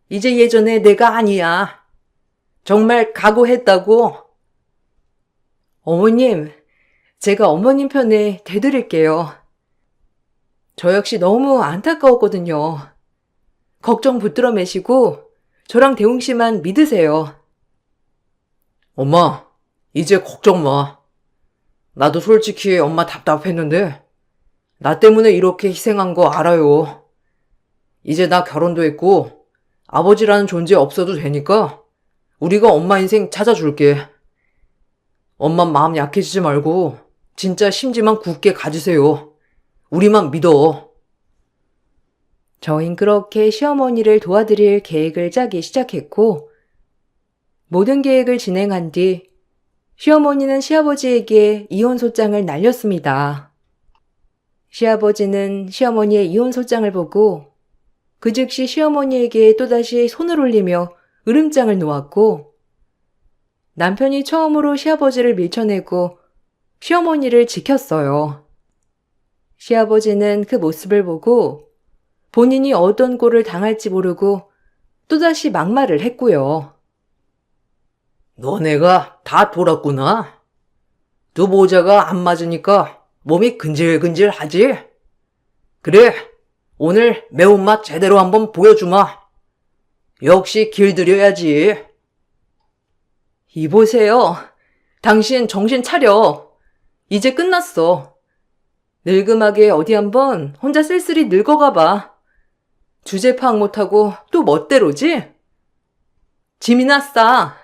이제 예전에 내가 아니야. 정말 각오했다고. 어머님, 제가 어머님 편에 대드릴게요. 저 역시 너무 안타까웠거든요. 걱정 붙들어 매시고 저랑 대웅 씨만 믿으세요.
엄마, 이제 걱정 마. 나도 솔직히 엄마 답답했는데 나 때문에 이렇게 희생한 거 알아요. 이제 나 결혼도 했고 아버지라는 존재 없어도 되니까 우리가 엄마 인생 찾아줄게. 엄마 마음 약해지지 말고 진짜 심지만 굳게 가지세요. 우리만 믿어.
저흰 그렇게 시어머니를 도와드릴 계획을 짜기 시작했고 모든 계획을 진행한 뒤 시어머니는 시아버지에게 이혼소장을 날렸습니다. 시아버지는 시어머니의 이혼소장을 보고 그 즉시 시어머니에게 또다시 손을 올리며 으름장을 놓았고 남편이 처음으로 시아버지를 밀쳐내고 시어머니를 지켰어요. 시아버지는 그 모습을 보고 본인이 어떤 꼴을 당할지 모르고 또다시 막말을 했고요.
너네가 다 돌았구나. 두 보자가 안 맞으니까 몸이 근질근질하지? 그래, 오늘 매운맛 제대로 한번 보여주마. 역시 길들여야지.
이보세요. 당신 정신 차려. 이제 끝났어. 늙음하게 어디 한번 혼자 쓸쓸히 늙어가봐. 주제 파악 못하고 또 멋대로지? 짐이나 싸.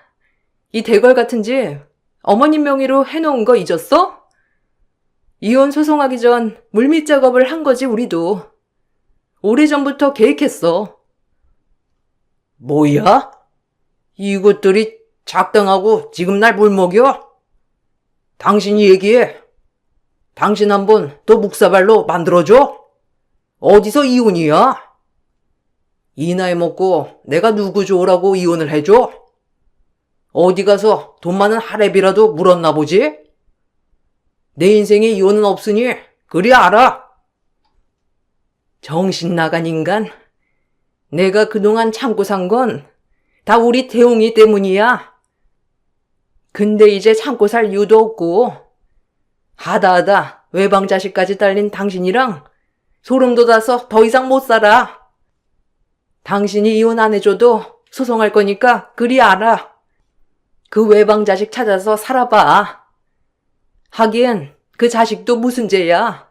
이 대궐 같은 집 어머님 명의로 해놓은 거 잊었어? 이혼 소송하기 전 물밑 작업을 한 거지 우리도. 오래전부터 계획했어.
뭐야? 이것들이 작당하고 지금 날 물먹여? 당신이 얘기해. 당신 한번 더 묵사발로 만들어줘? 어디서 이혼이야? 이 나이 먹고 내가 누구 좋으라고 이혼을 해줘? 어디 가서 돈 많은 하랩이라도 물었나 보지? 내 인생에 이혼은 없으니 그리 알아.
정신 나간 인간. 내가 그동안 참고 산 건 다 우리 대웅이 때문이야. 근데 이제 참고 살 이유도 없고 하다하다 외방 자식까지 딸린 당신이랑 소름 돋아서 더 이상 못 살아. 당신이 이혼 안 해줘도 소송할 거니까 그리 알아. 그 외방 자식 찾아서 살아봐. 하긴 그 자식도 무슨 죄야.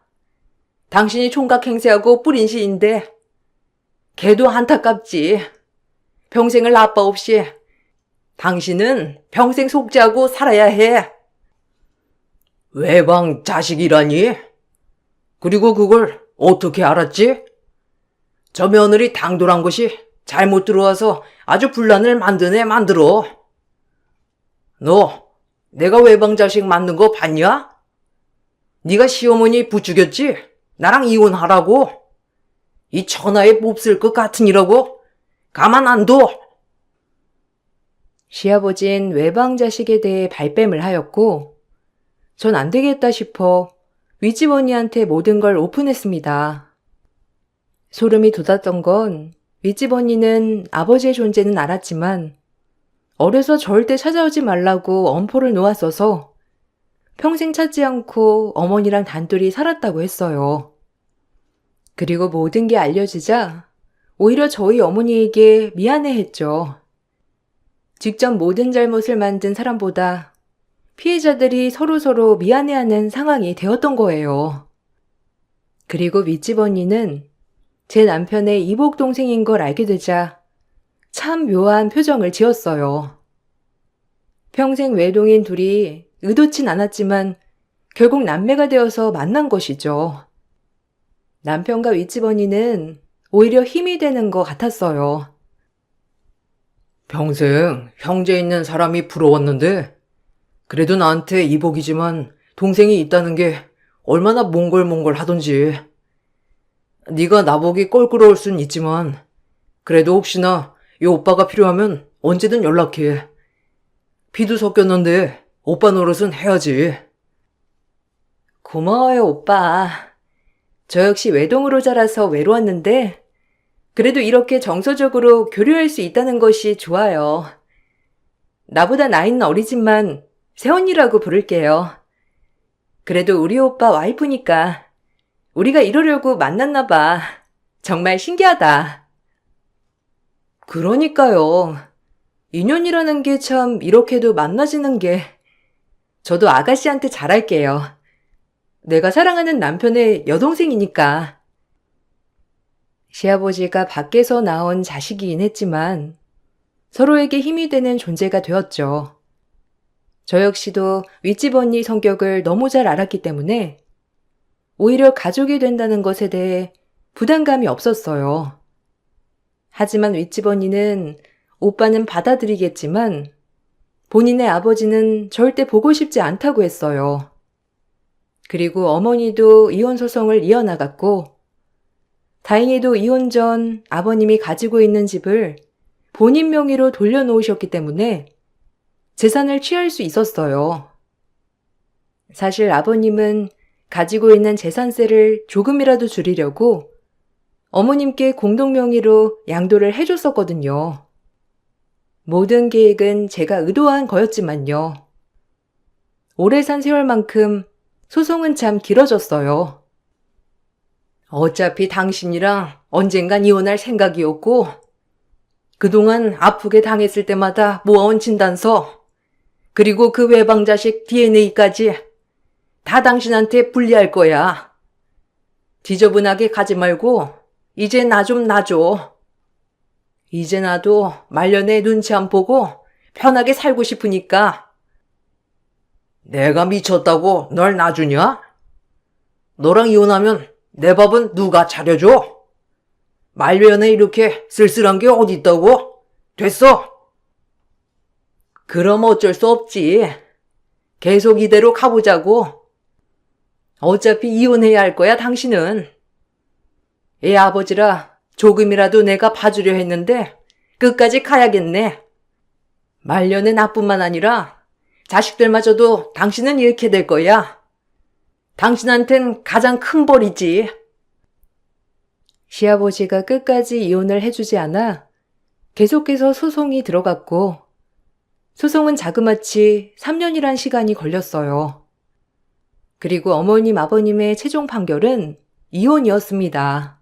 당신이 총각 행세하고 뿌린 시인데 걔도 안타깝지. 평생을 아빠 없이 당신은 평생 속죄하고 살아야 해.
외방 자식이라니? 그리고 그걸 어떻게 알았지? 저 며느리 당돌한 것이 잘못 들어와서 아주 분란을 만들어. 너 내가 외방 자식 만든 거 봤냐? 네가 시어머니 부추겼지? 나랑 이혼하라고? 이 천하에 몹쓸 것 같으니라고? 가만 안 둬.
시아버진 외방 자식에 대해 발뺌을 하였고 전 안 되겠다 싶어 윗집 언니한테 모든 걸 오픈했습니다. 소름이 돋았던 건 윗집 언니는 아버지의 존재는 알았지만 어려서 절대 찾아오지 말라고 엄포를 놓았어서 평생 찾지 않고 어머니랑 단둘이 살았다고 했어요. 그리고 모든 게 알려지자 오히려 저희 어머니에게 미안해했죠. 직접 모든 잘못을 만든 사람보다 피해자들이 서로서로 미안해하는 상황이 되었던 거예요. 그리고 윗집 언니는 제 남편의 이복 동생인 걸 알게 되자 참 묘한 표정을 지었어요. 평생 외동인 둘이 의도치 않았지만 결국 남매가 되어서 만난 것이죠. 남편과 윗집 언니는 오히려 힘이 되는 것 같았어요.
평생 형제 있는 사람이 부러웠는데 그래도 나한테 이복이지만 동생이 있다는 게 얼마나 몽골몽골 하던지. 네가 나보기 껄끄러울 순 있지만 그래도 혹시나 이 오빠가 필요하면 언제든 연락해. 피도 섞였는데 오빠 노릇은 해야지.
고마워요, 오빠. 저 역시 외동으로 자라서 외로웠는데 그래도 이렇게 정서적으로 교류할 수 있다는 것이 좋아요. 나보다 나이는 어리지만 새언니라고 부를게요. 그래도 우리 오빠 와이프니까 우리가 이러려고 만났나 봐. 정말 신기하다. 그러니까요. 인연이라는 게 참 이렇게도 만나지는 게. 저도 아가씨한테 잘할게요. 내가 사랑하는 남편의 여동생이니까. 시아버지가 밖에서 나온 자식이긴 했지만 서로에게 힘이 되는 존재가 되었죠. 저 역시도 윗집 언니 성격을 너무 잘 알았기 때문에 오히려 가족이 된다는 것에 대해 부담감이 없었어요. 하지만 윗집 언니는 오빠는 받아들이겠지만 본인의 아버지는 절대 보고 싶지 않다고 했어요. 그리고 어머니도 이혼 소송을 이어나갔고 다행히도 이혼 전 아버님이 가지고 있는 집을 본인 명의로 돌려놓으셨기 때문에 재산을 취할 수 있었어요. 사실 아버님은 가지고 있는 재산세를 조금이라도 줄이려고 어머님께 공동명의로 양도를 해줬었거든요. 모든 계획은 제가 의도한 거였지만요. 오래 산 세월만큼 소송은 참 길어졌어요. 어차피 당신이랑 언젠간 이혼할 생각이었고 그동안 아프게 당했을 때마다 모아온 진단서 그리고 그 외방자식 DNA까지 다 당신한테 분리할 거야. 지저분하게 가지 말고 이제 나 좀 놔줘. 이제 나도 말년에 눈치 안 보고 편하게 살고 싶으니까. 내가 미쳤다고 널 놔주냐? 너랑 이혼하면 내 밥은 누가 차려줘? 말년에 이렇게 쓸쓸한 게 어디 있다고? 됐어. 그럼 어쩔 수 없지. 계속 이대로 가보자고. 어차피 이혼해야 할 거야, 당신은. 애 아버지라 조금이라도 내가 봐주려 했는데 끝까지 가야겠네. 말년에 나뿐만 아니라 자식들마저도 당신은 잃게 될 거야. 당신한텐 가장 큰 벌이지. 시아버지가 끝까지 이혼을 해주지 않아 계속해서 소송이 들어갔고 소송은 자그마치 3년이란 시간이 걸렸어요. 그리고 어머님, 아버님의 최종 판결은 이혼이었습니다.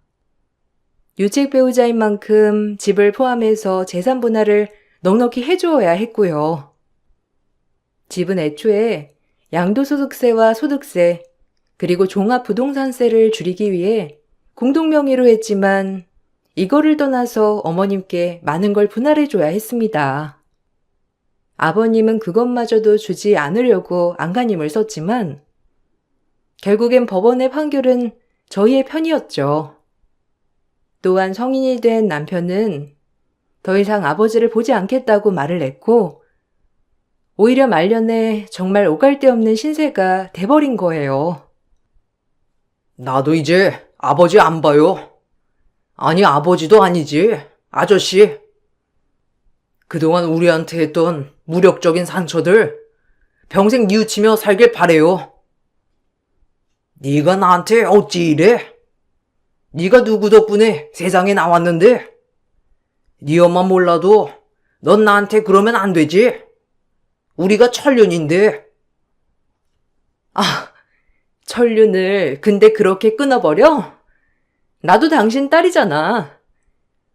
유책 배우자인 만큼 집을 포함해서 재산 분할을 넉넉히 해주어야 했고요. 집은 애초에 양도소득세와 소득세, 그리고 종합부동산세를 줄이기 위해 공동명의로 했지만 이거를 떠나서 어머님께 많은 걸 분할해줘야 했습니다. 아버님은 그것마저도 주지 않으려고 안간힘을 썼지만 결국엔 법원의 판결은 저희의 편이었죠. 또한 성인이 된 남편은 더 이상 아버지를 보지 않겠다고 말을 했고 오히려 말년에 정말 오갈 데 없는 신세가 돼버린 거예요. 나도 이제 아버지 안 봐요. 아니 아버지도 아니지. 아저씨. 그동안 우리한테 했던 무력적인 상처들 평생 뉘우치며 살길 바래요. 네가 나한테 어찌 이래? 네가 누구 덕분에 세상에 나왔는데? 네 엄마 몰라도 넌 나한테 그러면 안 되지. 우리가 천륜인데. 아, 천륜을 근데 그렇게 끊어버려? 나도 당신 딸이잖아.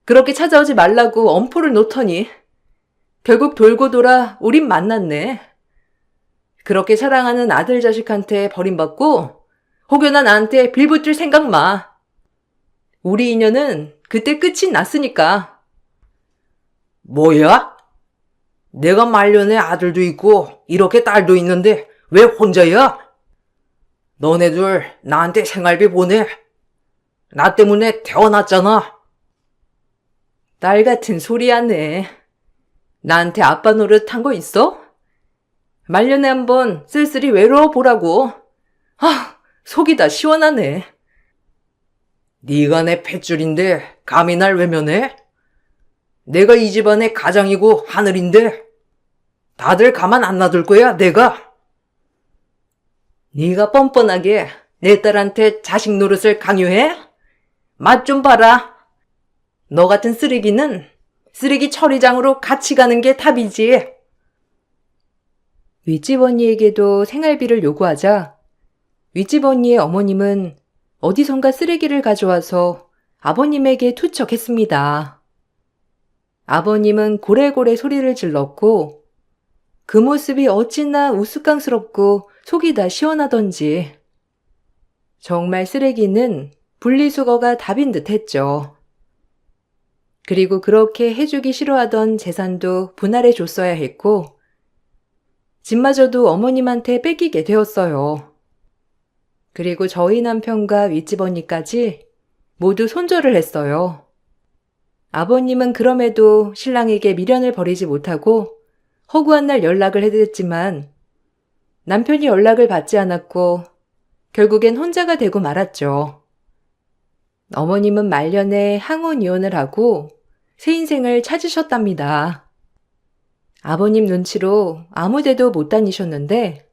그렇게 찾아오지 말라고 엄포를 놓더니 결국 돌고 돌아 우린 만났네. 그렇게 사랑하는 아들 자식한테 버림받고 혹여나 나한테 빌붙을 생각 마. 우리 인연은 그때 끝이 났으니까.
뭐야? 내가 말년에 아들도 있고 이렇게 딸도 있는데 왜 혼자야? 너네들 나한테 생활비 보내. 나 때문에 태어났잖아.
딸 같은 소리 하네. 나한테 아빠 노릇 한 거 있어? 말년에 한번 쓸쓸히 외로워 보라고. 아, 속이 다 시원하네.
네가 내 핏줄인데 감히 날 외면해? 내가 이 집안의 가장이고 하늘인데 다들 가만 안 놔둘 거야, 내가.
네가 뻔뻔하게 내 딸한테 자식 노릇을 강요해? 맛 좀 봐라. 너 같은 쓰레기는 쓰레기 처리장으로 같이 가는 게 답이지. 윗집 언니에게도 생활비를 요구하자 윗집 언니의 어머님은 어디선가 쓰레기를 가져와서 아버님에게 투척했습니다. 아버님은 고래고래 소리를 질렀고 그 모습이 어찌나 우스꽝스럽고 속이 다 시원하던지 정말 쓰레기는 분리수거가 답인 듯 했죠. 그리고 그렇게 해주기 싫어하던 재산도 분할해 줬어야 했고 집마저도 어머님한테 뺏기게 되었어요. 그리고 저희 남편과 윗집 언니까지 모두 손절을 했어요. 아버님은 그럼에도 신랑에게 미련을 버리지 못하고 허구한 날 연락을 해댔지만 남편이 연락을 받지 않았고 결국엔 혼자가 되고 말았죠. 어머님은 말년에 항원 이혼을 하고 새 인생을 찾으셨답니다. 아버님 눈치로 아무데도 못 다니셨는데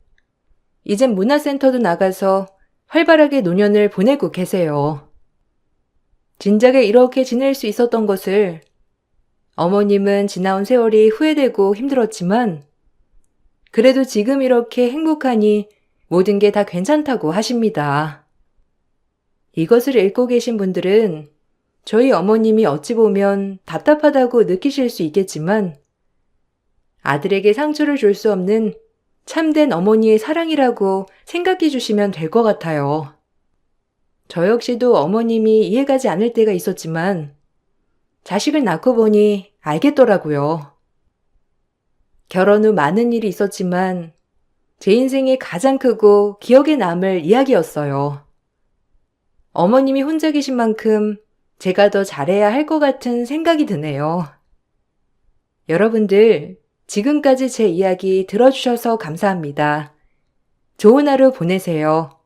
이젠 문화센터도 나가서 활발하게 노년을 보내고 계세요. 진작에 이렇게 지낼 수 있었던 것을 어머님은 지나온 세월이 후회되고 힘들었지만 그래도 지금 이렇게 행복하니 모든 게 다 괜찮다고 하십니다. 이것을 읽고 계신 분들은 저희 어머님이 어찌 보면 답답하다고 느끼실 수 있겠지만 아들에게 상처를 줄 수 없는 참된 어머니의 사랑이라고 생각해 주시면 될 것 같아요. 저 역시도 어머님이 이해가지 않을 때가 있었지만 자식을 낳고 보니 알겠더라고요. 결혼 후 많은 일이 있었지만 제 인생의 가장 크고 기억에 남을 이야기였어요. 어머님이 혼자 계신 만큼 제가 더 잘해야 할 것 같은 생각이 드네요. 여러분들, 지금까지 제 이야기 들어주셔서 감사합니다. 좋은 하루 보내세요.